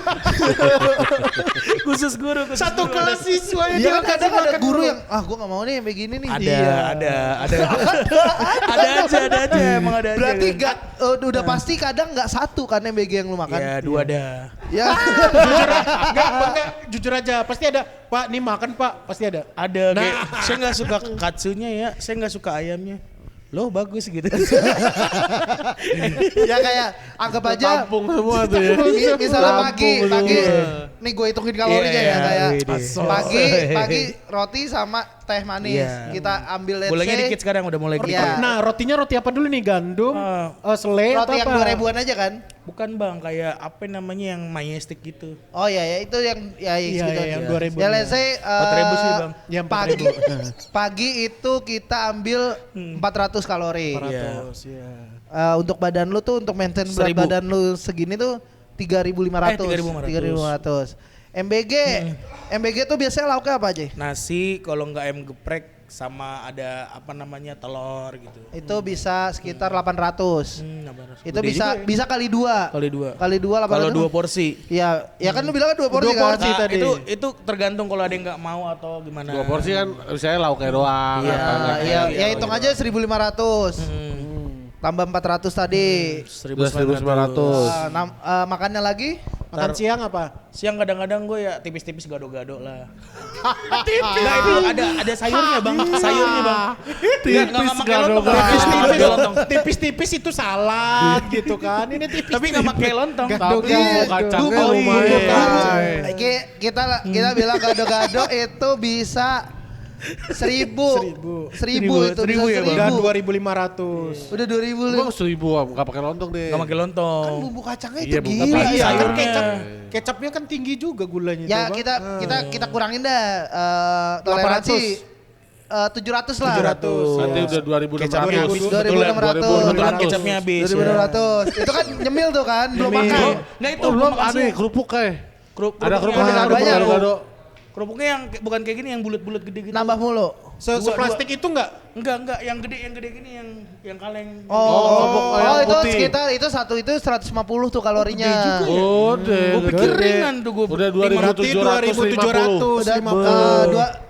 khusus guru.
Satu kelas siswa yang
Iya
dia
kan kadang
kasih
ada
makan
guru
dulu.
yang gue gak mau nih yang begini nih.
Ada aja, emang ada aja.
Berarti udah pasti kadang nggak satu kan MBG yang lu makan.
Ya, 2 ada.
Ya.
Enggak, jujur aja. Pasti ada. Pak, nih makan Pak. Pasti ada.
Ada, kayak saya nggak suka katsunya ya, saya nggak suka ayamnya. Loh bagus gitu.
Ya kayak anggap aja
Kampung semua tuh ya.
misalnya pagi
Kampung
nih gue hitungin kalorinya
Iya,
ya kayak
iya.
pagi roti sama teh manis
Iya.
kita ambil let's
Bolehnya
say
dikit sekarang udah mulai dikit.
Iya.
Nah, rotinya roti apa dulu nih? Gandum, selai atau
roti yang
apa?
2000-an aja kan.
Bukan bang, kayak apa namanya yang majestic gitu.
Oh ya itu yang
Iya,
segitu.
yang 2000.
Ya let's say
4.000 sih, Bang.
Ya, 4.000.
pagi itu kita ambil 400 kalori.
400 ya.
Untuk badan lu tuh untuk maintain berat
1.000.
badan lu segini tuh 3.500.
3.500.
MBG tuh biasanya lauknya apa aja?
Nasi, kalau nggak ayam geprek sama ada apa namanya telur gitu.
Itu bisa sekitar 800. Itu
Gede
bisa
juga ya.
bisa kali 2.
Kali 2.
Kali 2
Kalau
800.
2 porsi.
Iya, ya kan lu bilang kan 2 porsi
Dua
kan?
porsi.
Nah,
tadi.
itu tergantung kalau ada yang nggak mau atau gimana.
2 porsi kan misalnya lauknya doang.
Iya,
apa enggak.
iya,
iya,
ya hitung aja 1.500. Tambah 400 tadi.
1.900.
Makannya lagi?
Makan siang apa?
Siang kadang-kadang gue ya tipis-tipis gado-gado lah. Nggak, itu ada sayurnya bang, sayurnya bang.
Tipis
pakai
gado-gado.
lontong, nggak pakai lontong.
Tipis-tipis itu salad gitu kan. Ini tipis.
Tapi nggak pakai lontong.
Tapi kacangnya
Bumbu
lumayan.
kacang. Kita bilang gado-gado itu bisa 1.000 itu bisa
ya, Bang?
Dan
1.000.
2.500.
Udah 2.000
Bang 1.000 nggak pakai lontong deh.
Nggak pakai lontong.
Kan bumbu kacangnya
Iya,
itu
bumbu
gila.
kacang.
Iya, kan
sayurnya.
kecapnya kan tinggi juga gulanya.
Ya
tuh, Bang.
kita kurangin dah toleransi 700 lah.
700.
Nanti udah 2.600.
2.600.
Kebetulan kecapnya habis.
2.600. Itu kan nyemil tuh kan, belum makan.
Nggak itu
Oh, belum
makan
ada
siang.
kerupuk kayak. Ada
Kerupuknya
kerupuk
yang
ada
banyak.
gado-gado.
Kerupuknya yang bukan kayak gini, yang bulat-bulat gede gitu.
Nambah mulu.
Seplastik itu enggak?
Enggak, yang gede gini yang kaleng.
kerupuk ayam
itu
putih.
sekitar itu 150 tuh kalorinya.
Udah.
Gue pikir ringan tuh gue.
Udah
Berarti
2.750.
Udah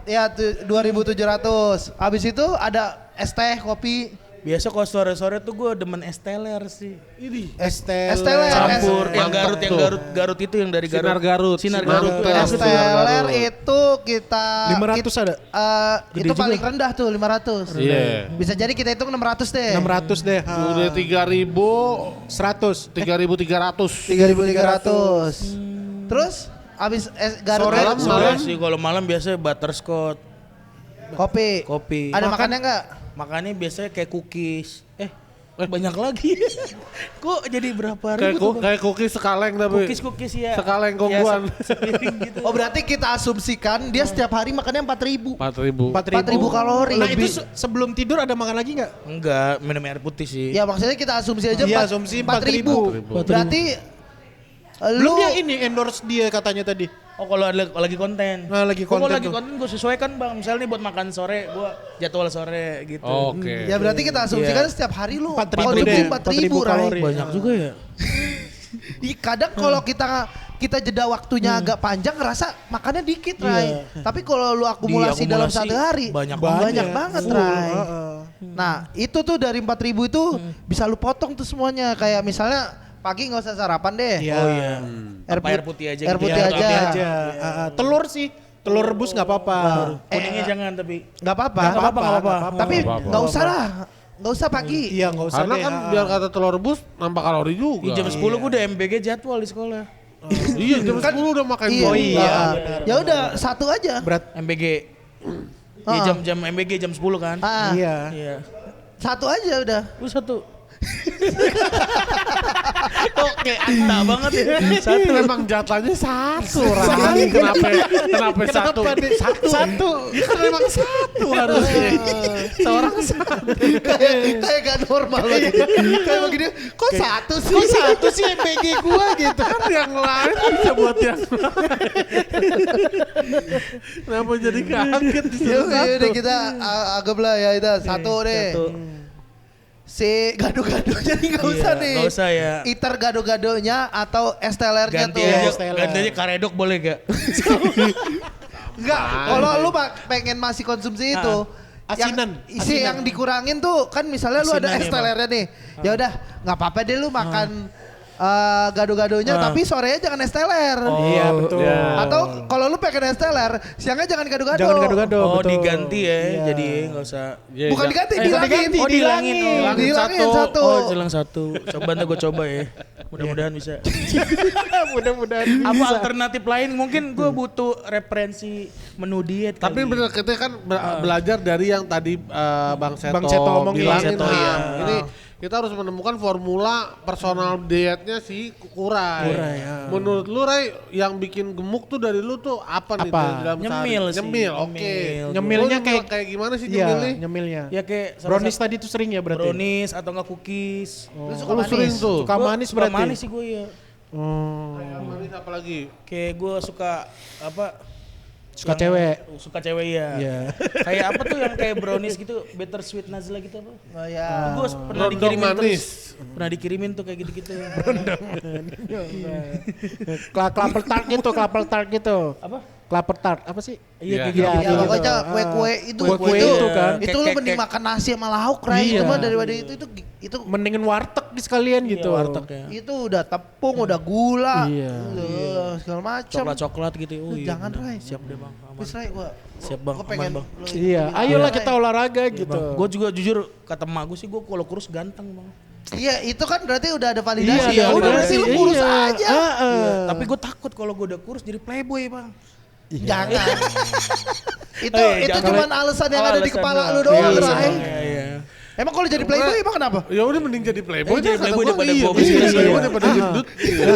2.750.
2.700. Habis itu ada es teh, kopi.
Biasa kalau sore-sore tuh gue demen es teler sih.
Es teler.
Campur yang
Mantap
Garut itu yang dari Garut.
Sinar Garut.
Sinar Garut.
Es
Garut.
teler itu kita
500 ada?
itu paling rendah tuh 500.
Iya.
Bisa jadi kita hitung 600 deh.
600 deh.
Udah
100.
3.300.
3.300. Terus habis Garut
Sore,
kan
Malam sih kalau malam biasanya butterscotch,
kopi. Ada makannya enggak?
Makannya biasanya kayak cookies. Banyak lagi. Kok jadi berapa
Kayak
ribu tuh?
kayak cookies sekaleng tapi.
Cookies ya.
Sekaleng kongguan.
Sepiring gitu.
Oh berarti kita asumsikan dia setiap hari makannya 4.000.
4.000.
4.000 kalori.
Nah, itu
lebih.
sebelum tidur ada makan lagi enggak?
Enggak, minum air putih sih.
Ya maksudnya kita asumsi aja
Iya, asumsi
4.000.
4.000.
Berarti
Belum
lu
dia ini endorse dia katanya tadi.
Oh kalau ada lagi konten.
Nah, lagi
Kalau
konten
lagi
tuh.
konten gue sesuaikan bang. Misalnya nih buat makan sore, gue jadwal sore gitu.
Oke.
ya berarti kita asumsikan
Iya.
setiap hari lu
4.000
konsumsi
deh,
4.000
kalori.
Rai.
Banyak juga ya.
Kadang kalau kita jeda waktunya agak panjang ngerasa makannya dikit Rai. Tapi kalau lu akumulasi dalam
Diakumulasi,
satu hari
banyak
banget
Full,
Rai. Nah itu tuh dari 4.000 itu bisa lu potong tuh semuanya. Kayak misalnya pagi nggak usah sarapan deh.
Iya.
Oh iya. Apa air putih aja
Air
gitu
putih
ya.
aja.
Telur sih. Telur rebus nggak apa-apa.
Kuningnya jangan tapi.
Nggak apa-apa.
Nggak apa-apa.
Tapi
Nggak apa-apa.
nggak usah lah. Nggak usah pagi.
Iya nggak usah
Karena
deh.
kan biar kata telur rebus nambah kalori
Di
juga.
jam 10 gue udah MBG jadwal di sekolah.
Iya, jam 10 udah makan
Iya.
dua.
iya,
Ya udah satu aja.
berat.
MBG. Ya jam MBG jam 10 kan.
Iya.
Iya.
Satu aja udah.
Lu satu. Kok kayak anta banget ya.
Satu memang jatahnya satu. Rai. Kenapa satu? Satu. Ya kan memang satu harusnya. Seorang satu.
kayak gak normal lagi. Kayak begini, kok satu sih?
Kok satu sih MPG gua gitu?
Kan yang lain bisa buat yang lain. Kenapa jadi kaget
Ya
disuruh
udah
satu?
kita anggaplah ya itu satu deh.
Satu.
si gado-gadonya nih nggak usah nih.
Nggak usah ya.
Iter gado-gadonya atau es telernya
Ganti
tuh.
aja,
Steller.
ganti aja karedok boleh gak?
Enggak, kalau lu pengen masih konsumsi itu.
Asinan.
Isi yang dikurangin tuh kan misalnya lu ada
Asinan
es
ya, Bang.
telernya nih. Ya udah, nggak apa-apa deh lu makan gado-gadonya tapi sorenya jangan es teler.
Iya betul.
Ya.
Atau kalau lu pengen es teler, siangnya jangan gado-gado.
Jangan gado-gado.
Oh
betul.
diganti ya,
Iya.
jadi nggak usah.
Ya,
Bukan
ja-
diganti,
Eh,
dihilangin.
diganti. Oh, dihilangin. Oh.
Dihilangin satu.
Oh jelang satu. Coba ntar gue coba ya. Mudah-mudahan bisa.
Mudah-mudahan
Apa
bisa.
alternatif lain? Mungkin gue butuh referensi menu diet.
Tapi
kali.
bener kita kan belajar dari yang tadi Bang Seto,
Bang Seto omongin.
bilangin.
Bang Seto,
nah,
iya.
Ini kita harus menemukan formula personal dietnya si Kurai.
Kurai, ya.
Menurut lu Ray, yang bikin gemuk tuh dari lu tuh apa, nih
Apa?
dalam
Nyemil
sehari?
sih,
Nyemil, oke.
nyemil.
Nyemilnya
Lu
kayak
gimana sih
Iya,
nyemilnya?
nyemilnya.
Ya kayak salah
Brownies
satu-
tadi tuh sering ya berarti.
brownies atau enggak cookies.
Lu suka
Lu
manis?
sering tuh.
Suka manis
Suka
berarti.
manis sih gue ya.
Oh.
Yang manis apa lagi?
Kayak gue suka apa?
Suka
yang-
cewek.
Suka cewek ya.
Iya.
Kayak apa tuh yang kayak brownies gitu, bitter sweet Nazla gitu apa?
Oh ya.
Gue pernah
Rondong
dikirimin
manis.
Pernah dikirimin tuh kayak gitu-gitu.
Kelapel tart gitu, kelapel tart gitu.
Apa?
Kelapel tart apa sih?
Iya, kayak
Iya.
gitu.
Ya
gitu.
pokoknya
Ah.
kue-kue itu.
Kue-kue
itu,
itu kan.
Itu lu
Kek-kek.
mending makan nasi sama lauk, Ray. Itu
Iya.
mah daripada itu
Mendingin warteg di sekalian gitu.
Warteg ya.
itu udah tepung, udah gula,
Iya.
segala macam.
Coklat-coklat gitu. Oh, iya,
Jangan,
bener.
Ray.
Siap deh bang. Aman.
Wis, Ray, gua
Siap, Bang.
gua pengen
Aman, Bang.
lu
Iya,
iniin
ayolah
Ray.
kita olahraga gitu.
Gue juga jujur kata emak gue sih gue kalau kurus ganteng bang.
Iya, itu kan berarti udah ada validasi.
Iya,
Ya udah berarti lu kurus
iya.
aja.
Tapi gue takut kalau gue udah kurus jadi playboy bang.
Jangan. itu
Eh,
itu
jangan.
cuma alasan yang ada di
Alasan
kepala
doang.
lu doang,
Iya,
Ray.
iya, iya.
Emang kalau jadi playboy emang kenapa?
Ya udah mending jadi playboy.
Jadi
dah, kata
playboy
gua.
daripada
Iya,
gua
mending jadi
bisnis,
playboy
iya.
daripada gendut. Iya.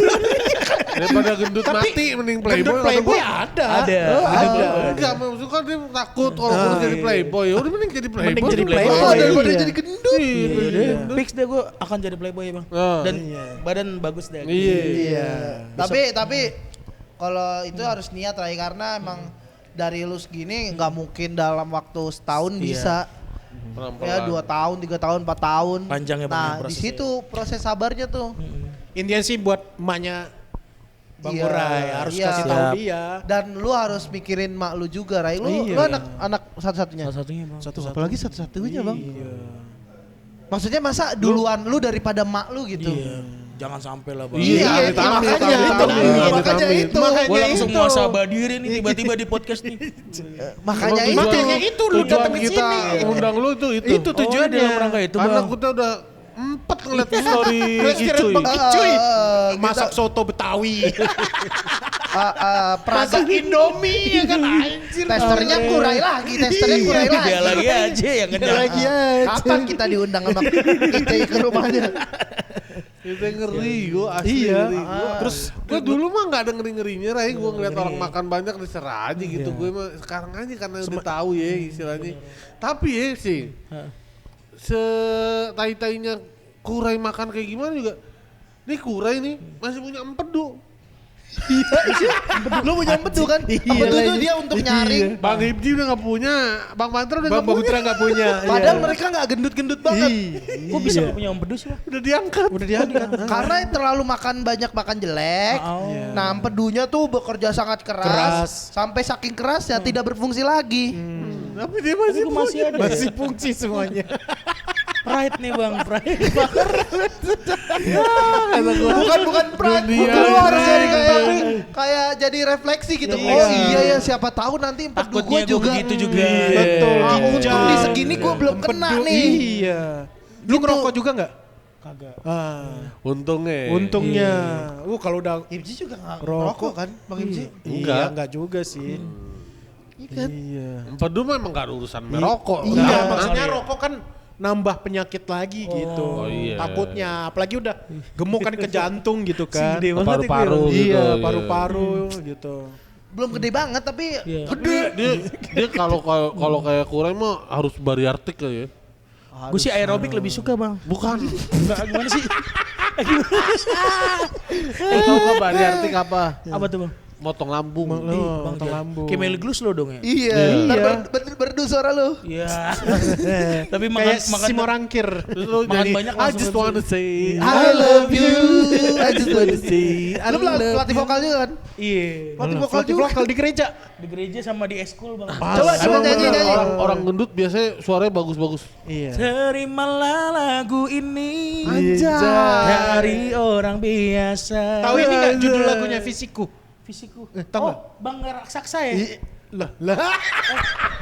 Daripada gendut mati mending playboy.
Gendut
kata
playboy
gua.
ada.
Ada.
Ada.
Enggak, maksudnya kan dia takut kalau kurus jadi playboy. Ya udah mending jadi playboy.
Mending jadi
Playboy.
playboy.
Oh, daripada
Iya.
jadi gendut.
Iya.
Fix deh gue akan jadi playboy bang.
Ah.
Dan badan bagus deh.
Iya.
Iya. Tapi kalau itu harus niat, Ray, karena emang dari lu segini nggak mungkin dalam waktu setahun
Iya.
bisa. Ya 2 tahun, 3 tahun, 4 tahun.
Panjang ya, Bang,
Nah
ya,
di
prosesnya.
situ proses sabarnya tuh.
Intinya sih buat emaknya Bang
Iya,
Urai harus
iya.
kasih tahu
Siap.
dia.
Dan lu harus mikirin mak lu juga, Ray. Lu,
Iya.
lu anak satu-satunya.
Salah satunya bang.
Apalagi satu-satunya, Bang.
Iya.
Maksudnya masa duluan lu daripada mak lu gitu.
Iya. Jangan sampai lah bang.
Iya,
Iya,
amit, amit,
makanya
amit,
itu.
amit,
Makanya
amit.
itu.
Gue langsung
itu.
muasabah diri nih tiba-tiba di podcast nih.
Makanya
Emang
itu.
Makanya itu lu
tujuan
datang ke
kita
sini.
undang lu itu.
Itu tujuannya.
dalam rangka itu
Karena
bang.
kita udah 4 ngeliat story
Restoran
Icuy.
Bang Icuy.
kita-
Masak soto Betawi.
Peraga
Indomie ya kan anjir.
testernya kurai lagi, testernya kurai lagi.
Dia lagi aja yang kenyang.
Lagi aja.
Kapan kita diundang sama ITI ke rumahnya?
Kita ngeri gue asli
Iya.
ngeri.
Terus
Gue dulu mah gak ada ngeri-ngerinya Ray. Gue ngeliat orang makan banyak diserah aja gitu. Gue mah sekarang aja karena udah tahu ya istilahnya. Tapi ya sih, setai-tainya Kurai makan kayak gimana juga. Nih Kurai nih masih punya empedu.
Lu punya empedu kan?
Iya
Empedu tuh
lagi.
dia untuk nyaring.
Bang Hibji udah gak punya, Bang Pantra udah
Bang
gak punya.
Putra nggak punya.
Padahal mereka nggak gendut-gendut banget.
Kok bisa gak punya empedu sih bang?
Udah diangkat.
Udah diangkat.
Karena terlalu banyak makan jelek.
Oh.
Nah, empedunya tuh bekerja sangat keras.
Keras.
Sampai saking kerasnya tidak berfungsi lagi.
Tapi dia masih
Itu masih ada.
Masih fungsi semuanya.
Pride nih bang, pride.
Bukan pride,
Dunia
lu harus
ini.
jadi kayak jadi refleksi gitu.
Iya.
Oh iya ya, siapa tahu nanti empedu
Takutnya
gue
gue
juga.
begitu juga.
Betul.
Ah, untung
Jam.
di segini gue belum kena
Empedu,
nih.
Iya. Lu ngerokok juga nggak?
Kagak.
Untungnya.
Untungnya. Kalau udah
Ibji juga nggak
Rokok.
rokok kan, Bang Ibji?
Enggak.
Iya, enggak juga sih. Iya.
Empedu memang gak ada urusan merokok.
Iya,
Nah,
maksudnya rokok kan nambah penyakit lagi gitu.
Oh, iya.
Takutnya, apalagi udah gemuk kan ke jantung gitu kan.
Gede banget ya
paru-paru
gue.
gitu.
Iya, paru-paru gitu.
Belum gede banget tapi
Iya.
gede.
Dia kalau kayak Kurai mah harus bariartik kali ya.
Gue sih aerobik lebih suka bang.
Bukan.
Enggak gimana sih?
Apa bariartik apa?
Apa tuh bang?
motong lambung.
Bang
Motong
Jan.
lambung.
Kayak Melly Glus lo dong ya?
Iya, ntar berdu suara lu.
Iya. Tapi makan
Kayak
makan
Simo Rangkir.
Terus lu
Makan
nyanyi,
banyak
I
langsung
just
langsung.
wanna say
I love you. I just wanna say. Lu pelatih vokal juga kan?
Iya.
Pelatih vokal
Vokal
juga.
vokal di gereja.
Di gereja sama di eskul bang.
Coba nyanyi.
Orang gendut biasanya suaranya bagus-bagus.
Iya.
Terimalah lagu ini
Anjay.
dari orang biasa.
Tahu ini nggak judul lagunya Fisiku?
Fisiku.
tahu nggak?
Bang Raksasa ya?
Lah.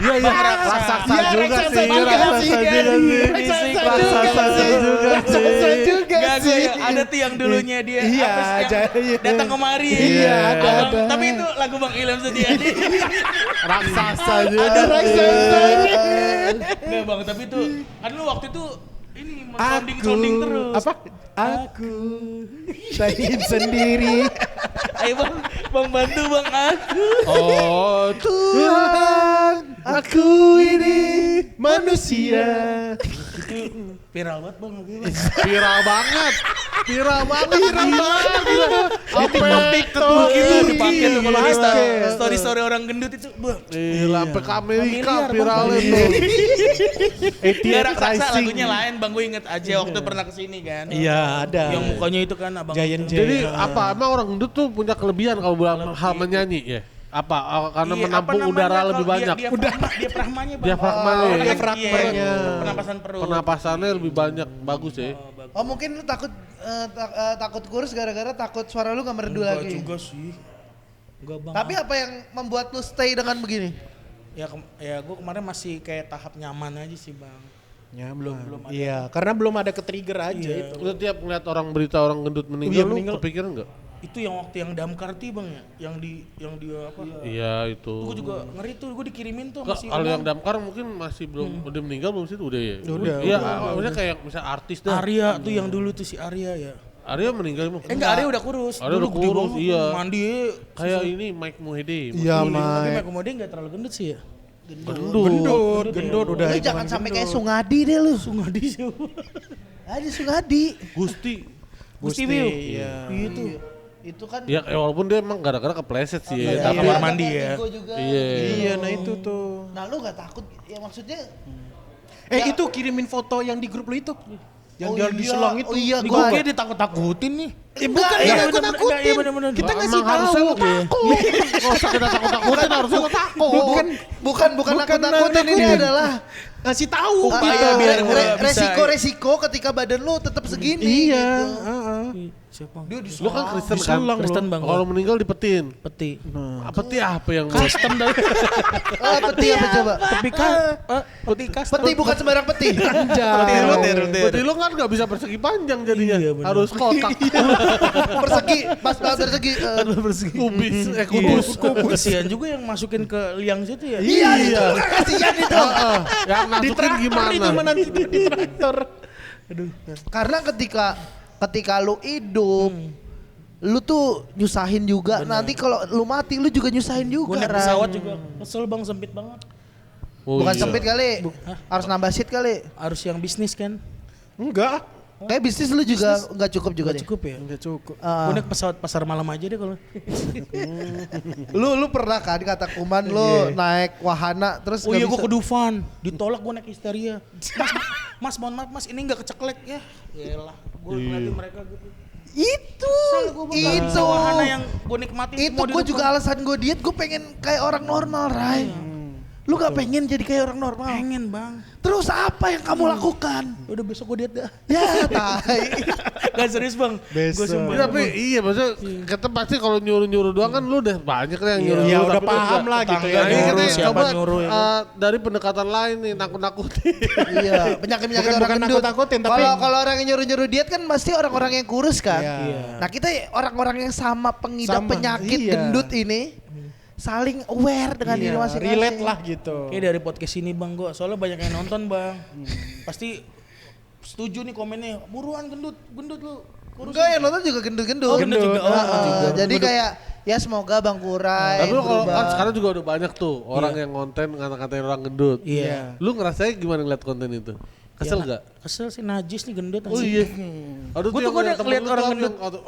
Iya iya. Raksasa juga sih.
Raksasa juga
Gak,
sih.
ada tuh yang dulunya dia
Iya,
apa sih, yang
iya.
datang kemari.
Iya, ada.
Tapi itu lagu Bang Ilham Setiadi.
Raksasa juga.
Ada raksasa.
Enggak bang, tapi itu kan lu waktu itu ini sounding terus.
Apa? Aku sayin sendiri.
Ayo bang bantu bang aku.
Oh
Tuhan, aku ini manusia.
Viral banget bang.
viral banget. Viral banget.
Apa
TikTok
itu dipakai tuh kalau di
Dipakai.
story orang gendut itu. Bang.
Sampai ke Amerika
Familiar,
viralnya
Bang.
tuh.
Gak raksasa lagunya lain bang, gue inget aja waktu pernah kesini kan.
Iya, ada.
Yang mukanya itu kan abang.
Giant
itu.
J.
Jadi apa emang orang gendut tuh punya kelebihan kalau bilang hal menyanyi ya? Apa karena
Iya,
menampung
apa namanya,
udara
kalau
lebih banyak?
Dia prahmanya bang.
Diafragmanya.
Oh,
Diafragmanya.
iya, pernapasan perut.
Pernapasannya lebih banyak, bagus ya.
bagus.
Oh mungkin lu takut kurus gara-gara takut suara lu gak merdu
Enggak
lagi.
juga sih. Enggak bang.
Tapi apa yang membuat lu stay dengan begini?
Ya gue kemarin masih kayak tahap nyaman aja sih bang.
Ya,
belum ada.
Iya, karena belum ada ke trigger aja
Iya.
itu.
Udah tiap ngeliat orang berita orang gendut meninggal,
Iya,
lu
meninggal.
kepikiran nggak?
Itu yang waktu yang Damkarti bang ya, yang dia apa?
Iya itu.
Gue juga ngeri tuh, gue dikirimin tuh
Nggak,
masih.
kalau yang damkar mungkin masih belum udah meninggal belum sih udah ya?
Udah,
Iya,
udah.
maksudnya kayak misal artis dah.
Arya tuh yang dulu tuh si Arya ya.
Arya meninggal emang.
Enggak, Arya udah kurus.
Arya
Dulu
udah
gede
kurus,
banget,
iya.
Mandi.
Kayak ini Mike Mohede.
Iya,
Tapi
Mike.
Mike Mohede enggak terlalu gendut sih ya.
Gendut udah.
Lu jangan sampai kayak Sungadi deh lu.
Sungadi sih.
Ada Sungadi.
Gusti.
Gusti Biu.
Iya.
Itu. Itu kan
Ya walaupun dia emang gara-gara kepleset sih ya.
Iya,
Tapi-
kamar mandi ya.
Ego juga.
Iya.
Iya, nah itu tuh.
Nah lu gak takut? Ya maksudnya
Itu kirimin foto yang di grup lu itu. Yang
Oh
dia
iya,
di selang itu.
oh iya,
Gue
gua-
kayak ditakut-takutin nih.
Bukan,
Iya,
aku
bener-bener,
nakutin.
iya, bener-bener.
Kita
Emang
ngasih
harusnya
tahu.
lu takut. Nggak usah kita takut-takutin, harusnya lu takut.
bukan nakut-nakutin ini adalah
Ngasih tahu
Ah,
Iya,
iya,
biar gua bisa-
resiko-resiko ketika badan lu tetap segini.
Iya,
gitu.
Siapa?
Dia di
Lu kan Kristen kan?
Diselang
Kristen
lu.
bang.
Kalau meninggal dipetin.
Peti.
Peti apa yang
Custom dah.
peti apa coba?
Peti peti custom.
Peti bukan sembarang peti.
Peti lu kan nggak bisa persegi panjang jadinya.
Iya, bener.
Harus kotak.
Persegi, pas banget persegi.
Kubis,
Kubus.
kubus.
Kasihan juga yang masukin ke liang situ ya.
Iya, itu kan kasihan itu.
Yang masukin gimana?
Itu mana di traktor.
Karena ketika lu hidup, lu tuh nyusahin juga. Nanti kalau lu mati lu juga nyusahin
Gue
juga.
naik
Ran.
pesawat juga. Kesel bang, sempit banget.
Oh,
Bukan
iya.
sempit kali. Harus nambah seat kali.
Harus yang bisnis kan.
Enggak.
Kayak bisnis lu juga nggak cukup juga deh.
Cukup ya.
Enggak cukup.
Gue naik pesawat pasar malam aja deh kalau.
Lu pernah kan kata Kuman lu naik wahana terus
Oh
nggak
iya gue
bisa-
ke Dufan, ditolak gue naik histeria. Mas mohon maaf mas ini nggak keceklek ya. Yalah, gue ngeliatin mereka gitu.
Itu itu
Wahana yang gue nikmatin
itu
semua di
gue
depan.
juga alasan gue diet, gue pengen kayak orang normal, Ray. Lu gak pengen jadi kayak orang normal?
Pengen bang.
Terus apa yang kamu lakukan?
Udah besok gue diet dah.
Ya, tai.
Gak serius bang. Gue
Besok.
sumpah.
Tapi iya maksudnya kita pasti kalau nyuruh-nyuruh doang kan lu udah banyak lah yang
Iya,
nyuruh.
Ya
tapi
udah
lu
paham
nggak-
lah gitu
tetangga
ya.
Nah, ini
nyuruh,
kita
siapa
coba
nyuruh ya.
dari pendekatan lain nih nakut-nakutin.
Iya, penyakit-penyakit
Bukan-
orang
bukan
gendut.
nakut-nakutin, tapi-
Kalau orang yang nyuruh-nyuruh diet kan pasti orang-orang yang kurus kan.
Iya.
Nah, kita orang-orang yang sama pengidap
Sama,
penyakit
iya.
gendut ini saling aware dengan diri
Iya,
masing-masing.
relate lah gitu.
Kayak dari podcast ini bang gue, soalnya banyak yang nonton bang. Pasti setuju nih komennya, buruan gendut lu.
Enggak, yang nonton juga gendut-gendut.
Oh, gendut juga. Oh,
Heeh,
juga.
jadi kayak ya semoga Bang Kurai
Tapi lu kalau
berubah.
kan sekarang juga udah banyak tuh orang yang konten ngata-ngatain orang gendut.
Iya.
Lu ngerasain gimana ngeliat konten itu? Kesel gak?
Kesel sih, najis nih gendut.
Oh
anjing.
iya. Aduh
Gua
tuh
tuh
yang
ngeliat
temen lu
orang
kan
gendut.
yang kata,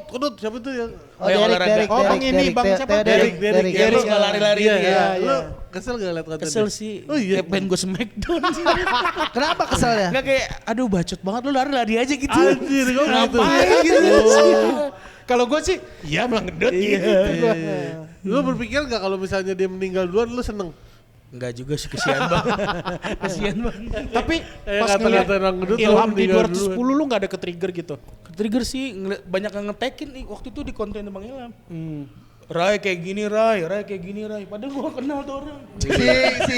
gendut, siapa tuh ya?
Oh,
yang
Derek,
olahraga.
Derek,
Oh, Bang
Derek,
ini,
Derek,
Bang
Teo-
siapa?
Teo
Derek,
Derek.
Yang suka lari-lari
Iya,
itu
iya.
ya.
Lu kesel gak liat kontennya?
Kesel sih,
Oh iya.
kayak pengen gue smackdown sih.
Kenapa keselnya?
Nggak kayak, aduh bacot banget lu lari-lari aja gitu.
Anjir, kok gitu?
Ngapain gitu.
Kalau gue sih, iya emang gendut gitu.
Lu berpikir gak kalau misalnya dia meninggal duluan lu seneng?
Enggak juga sih, kesian banget. Kesian banget.
Tapi pas
kata-kata
ngeliat
orang gendut,
Ilham
orang
di
meninggal
210 lu gak ada ke-trigger gitu?
Trigger sih, banyak yang ngetekin nih waktu itu di konten Bang Ilham. Rai kayak gini Rai kayak gini Rai. Padahal gua kenal tuh orang.
Si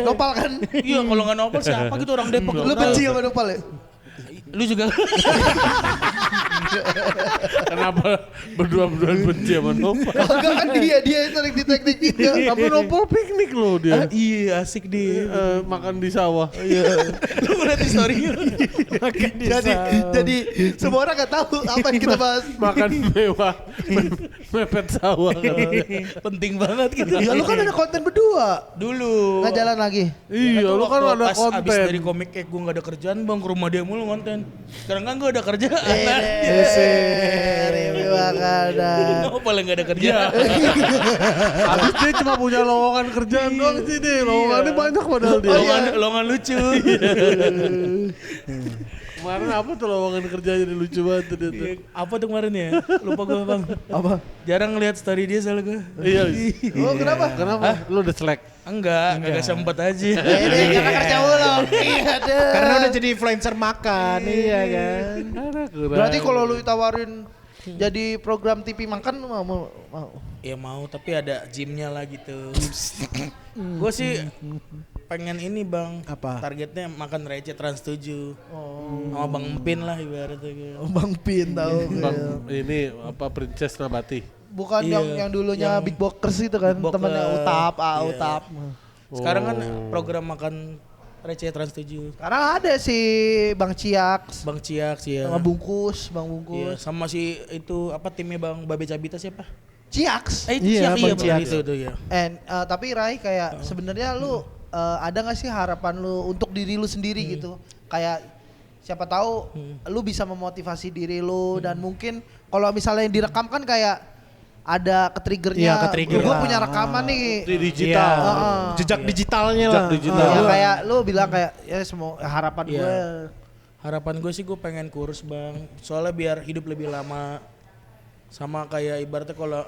Nopal kan?
Iya, kalau nggak nopal siapa gitu orang Depok.
Lu benci sama Nopal ya?
Lu juga.
Kenapa berdua-berdua benci sama Nopal?
Enggak kan dia yang sering di teknik juga.
Tapi Nopal piknik loh dia.
Iya, asik deh.
Makan di sawah.
Lu ngeliat di story-nya.
Jadi semua orang gak tahu apa yang kita bahas.
Makan mewah. Mepet sawah katanya.
Penting banget gitu.
Ya lu kan ada konten berdua.
Dulu.
Nggak jalan lagi.
Iya, lu kan
Waktu
ada
pas abis
konten.
dari komik kayak gue gak ada kerjaan bang, ke rumah dia mulu konten. Sekarang kan gue ada kerjaan.
Review makanan.
Nopal yang gak ada kerjaan.
Habis dia cuma punya lowongan kerjaan doang sih deh. Lowongannya banyak padahal dia.
Lowongan lucu.
Kemarin apa tuh lowongan kerjanya dia lucu banget tuh dia tuh.
Apa tuh kemarin ya? Lupa gue bang.
Apa?
Jarang ngeliat story dia soalnya gue.
Iya.
Oh kenapa?
Kenapa? Lu udah selek.
Enggak sempet aja.
Ini karena kerja mulu. Iya deh.
Karena udah jadi influencer makan, iya kan.
Berarti kalau lu ditawarin jadi program TV makan lu mau.
Ya mau, tapi ada gymnya lah gitu. Gue sih pengen ini bang.
Apa?
Targetnya makan receh Trans 7. Sama Bang Empin lah ibaratnya gitu.
Bang Pin tahu.
Bang, ini apa Princess Nabati.
Bukan
Iya,
yang dulunya
yang
Big Boxers itu kan,
Big Boxer.
temennya Utap,
Iya.
Utap.
Sekarang kan program makan receh Trans 7.
Sekarang ada si Bang Ciak,
Bang Ciak sih ya.
sama Bang
Iya,
Bungkus.
sama si itu apa timnya Bang Babe Cabita siapa?
Ciaks.
Itu
Iya,
Ciak
Bang
iya
Ciak.
itu tuh ya.
Tapi Rai kayak sebenarnya lu ada gak sih harapan lu untuk diri lu sendiri gitu? Kayak siapa tahu lu bisa memotivasi diri lu dan mungkin kalau misalnya yang direkam kan kayak ada ke-triggernya.
Iya, ke-trigger
Gue
lah.
punya rekaman nih.
Di digital.
Heeh.
Jejak digitalnya
Jejak
lah.
digital.
Ya, kayak lu bilang kayak ya semua harapan
Iya.
gue.
Harapan gue sih gue pengen kurus bang. Soalnya biar hidup lebih lama. Sama kayak ibaratnya kalau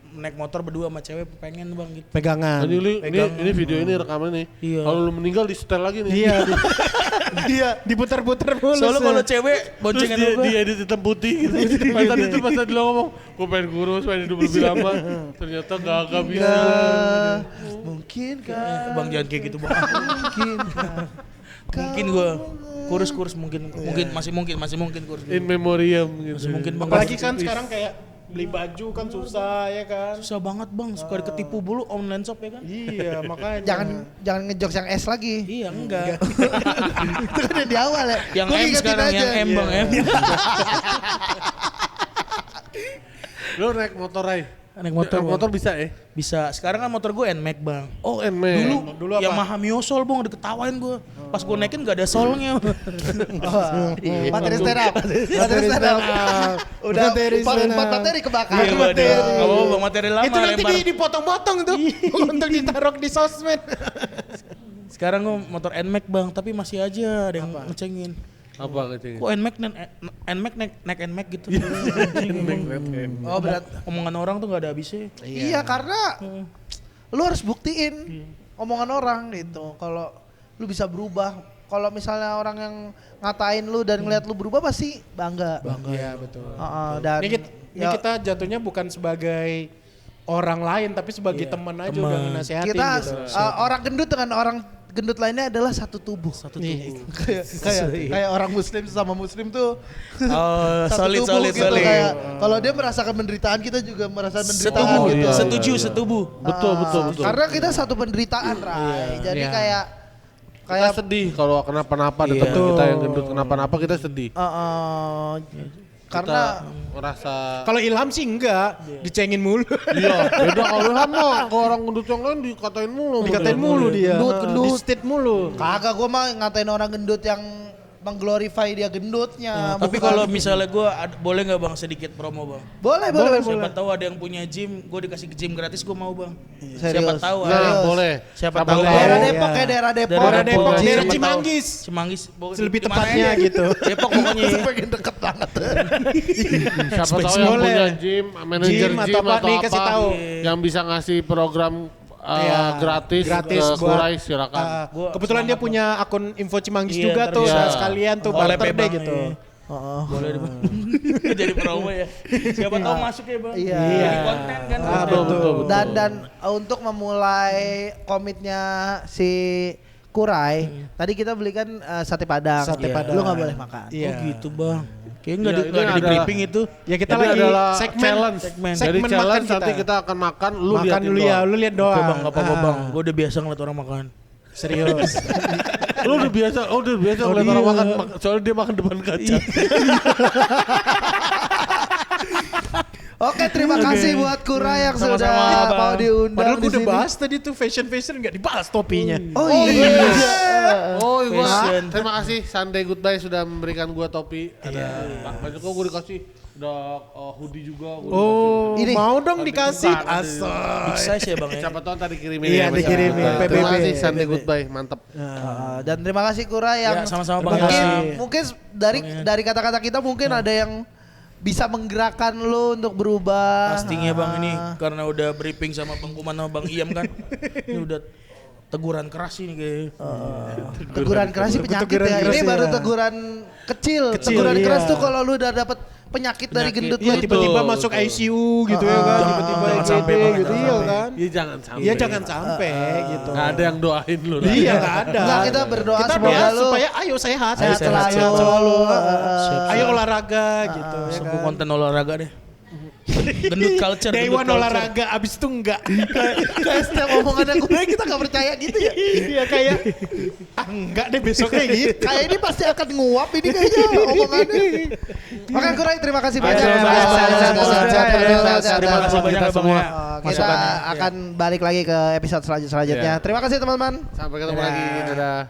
naik motor berdua sama cewek pengen bang gitu.
Pegangan.
Ini video ini rekaman nih.
Iya.
Kalau lu meninggal di setel lagi nih.
Iya. Iya, diputar-putar mulu.
Soalnya kalau cewek
Terus
boncengan
dia,
gue.
dia edit hitam putih gitu. Pas tadi tuh pas tadi lo ngomong, gue pengen kurus, pengen hidup lebih lama. Ternyata gak bisa.
Mungkin kan.
Bang jangan kayak gitu bang.
Mungkin kan.
Mungkin gue kurus mungkin masih mungkin kurus.
In memoriam gitu.
Masih mungkin bang.
apalagi kan sekarang kayak beli baju kan susah ya kan.
Susah banget bang, suka ketipu bulu online shop ya kan?
Iya, makanya.
Jangan ngejokes yang S lagi.
Iya enggak.
Itu kan yang di awal ya.
Yang
Gua
M
ngingetin
sekarang,
aja.
yang M bang M.
Lo naik motor Rai?
Naik motor,
Naik
Bang.
motor bisa ya?
Bisa. Sekarang kan motor gue NMAX bang.
Oh NMAX.
Dulu apa?
Yamaha Mio Soul bang, udah ketawain gue. Pas gue naikin gak ada solnya.
Materi stand up. Materi stand up. Udah
Materi stand up.
empat materi kebakar.
Iya materi. Gak apa-apa bang, materi lama
Itu nanti
lempar.
dipotong-potong tuh untuk ditaruh di sosmed.
Sekarang gue motor NMAX bang, tapi masih aja ada yang ngecengin.
Apa kecil?
Kok NMAX naik NMAX gitu.
Oh berat.
Omongan orang tuh gak ada habisnya.
Iya karena lu harus buktiin omongan orang gitu. Kalau lu bisa berubah. Kalau misalnya orang yang ngatain lu dan ngeliat lu berubah pasti bangga.
Iya, betul.
Dan
Ini kita jatuhnya bukan sebagai orang lain tapi sebagai teman aja udah nasihatin
kita
gitu.
orang gendut dengan orang gendut lainnya adalah satu tubuh. Kayak orang muslim sama muslim tuh
Oh,
satu
solid,
tubuh
solid,
gitu.
solid.
Kayak kalau dia merasakan penderitaan kita juga merasakan penderitaan
Setubuh,
gitu.
setuju, setubuh.
Betul.
Karena kita satu penderitaan, Rai. Jadi
Iya.
kayak
Kita sedih kalau kenapa-napa
Iya.
ada teman kita yang gendut kenapa-napa kita sedih.
Karena
merasa
Kalau Ilham sih enggak, dicengin mulu.
iya, beda kalau Ilham mah ke orang gendut yang lain dikatain mulu.
Dikatain mulu dia.
Gendut.
Di state mulu.
kagak gue mah ngatain orang gendut yang mengglorify dia gendutnya.
Tapi
bukan-
kalau misalnya gue boleh nggak bang sedikit promo bang?
boleh.
Siapa tahu ada yang punya gym, gue dikasih ke gym gratis gue mau bang.
Serius.
Siapa tahu
Nah,
ada.
boleh.
Siapa tahu
Daerah
ada.
Depok
Iya.
ya, daerah Depok.
Daerah Depok,
Gym.
daerah
siapa tahu.
Cimanggis.
Cimanggis.
Lebih
Di mana
tepatnya
aja.
gitu.
Depok pokoknya.
Pengen deket banget.
Siapa tahu yang
Boleh.
punya gym, manajer
Gym
gym,
atau apa,
atau
nih,
apa
kasih tahu.
yang bisa ngasih program
Iya,
gratis ke
buat,
Kurai silakan.
Gua
kebetulan dia
semangat,
punya akun info Cimanggis
Iya,
juga
ntar
tuh,
bisa.
nah, sekalian tuh
Oleh
barter deh
Bang,
gitu.
iya. Boleh deh bang. Jadi promo ya. Siapa tahu masuk ya bang.
Iya.
Jadi konten kan.
Ah,
konten.
betul.
Dan untuk memulai komitnya si Kurai, tadi kita belikan sate Padang.
Sate
Iya.
Padang.
Lu nggak boleh makan.
Iya.
Oh gitu bang. Kayaknya nggak
Iya,
di,
ini
nggak ada di
ada-
briefing itu.
Ya kita
Ini
lagi
adalah
segmen
challenge.
Segmen.
Jadi
Segmen
challenge
makan
nanti
kita.
kita akan makan, lu
makan
liatin
dulu ya,
doang.
lu lihat
Oke
doang.
bang, nggak apa-apa
Ah,
bang. Gue udah biasa ngeliat orang makan.
Serius.
Lu udah biasa, ngeliat
iya.
orang makan, soalnya dia makan depan kaca.
Oke, terima kasih buat Kurai yang
Sama-sama,
sudah
Bang.
mau diundang
Padahal gue
di
udah
sini.
bahas tadi tuh fashion nggak dibahas topinya.
Oh iya.
Oh iya,
Fashion.
terima kasih Sunday Goodbye sudah memberikan gua topi. Ada Pak Joko gua dikasih, ada hoodie juga. Gua
Oh,
Ini.
mau dong dikasih.
Bukan, ada.
Asal.
Big size ya bang
dikasih.
ya.
Siapa tahu tadi kirimin
Iya,
ya,
dikirimin,
Sunday Goodbye.
PBB.
Terima kasih Sunday Goodbye, mantap.
Dan terima kasih Kurai yang
Ya, sama-sama, Bang.
mungkin
Terima kasih.
mungkin dari kata-kata kita mungkin ada yang bisa menggerakkan lu untuk berubah.
Pastinya bang ini karena udah briefing sama Bang Kuman sama Bang Iyam kan. Ini udah teguran keras ini kayaknya.
Teguran keras sih penyakit
Teguran
ya.
keras
Ini
ya.
baru teguran kecil.
Kecil,
Teguran
iya.
keras tuh kalau lu udah dapet penyakit dari gendut
Iya,
lu.
tiba-tiba
Betul,
masuk
betul.
ICU gitu ya kan. Tiba-tiba
jangan
IGD
sampai, Bang,
gitu.
jangan
Iya
sampai.
kan.
Iya jangan sampai.
Iya jangan sampai gitu.
Nggak ada yang doain lu.
Iya nggak ada.
Enggak, kita berdoa
Kita
semoga
doa
lu
supaya ayo sehat.
sehat
sehat,
selalu.
selalu.
Ayo olahraga gitu ya
Sebuah
kan.
konten olahraga deh. Gendut culture.
Dewan
gendut culture.
olahraga abis itu enggak.
Kayak setiap omongannya Kurai kita gak percaya gitu ya.
Iya kayak enggak deh besoknya gitu.
Kayak ini pasti akan nguap ini kayaknya omongannya. Oke Kurai, terima kasih banyak.
Terima kasih, Terima kasih banyak
Kita
ya, Bang
semua.
ya.
Kita
Masukannya.
akan balik lagi ke episode selanjutnya.
Iya.
Terima kasih teman-teman.
Sampai ketemu
Dadah.
lagi. Dadah.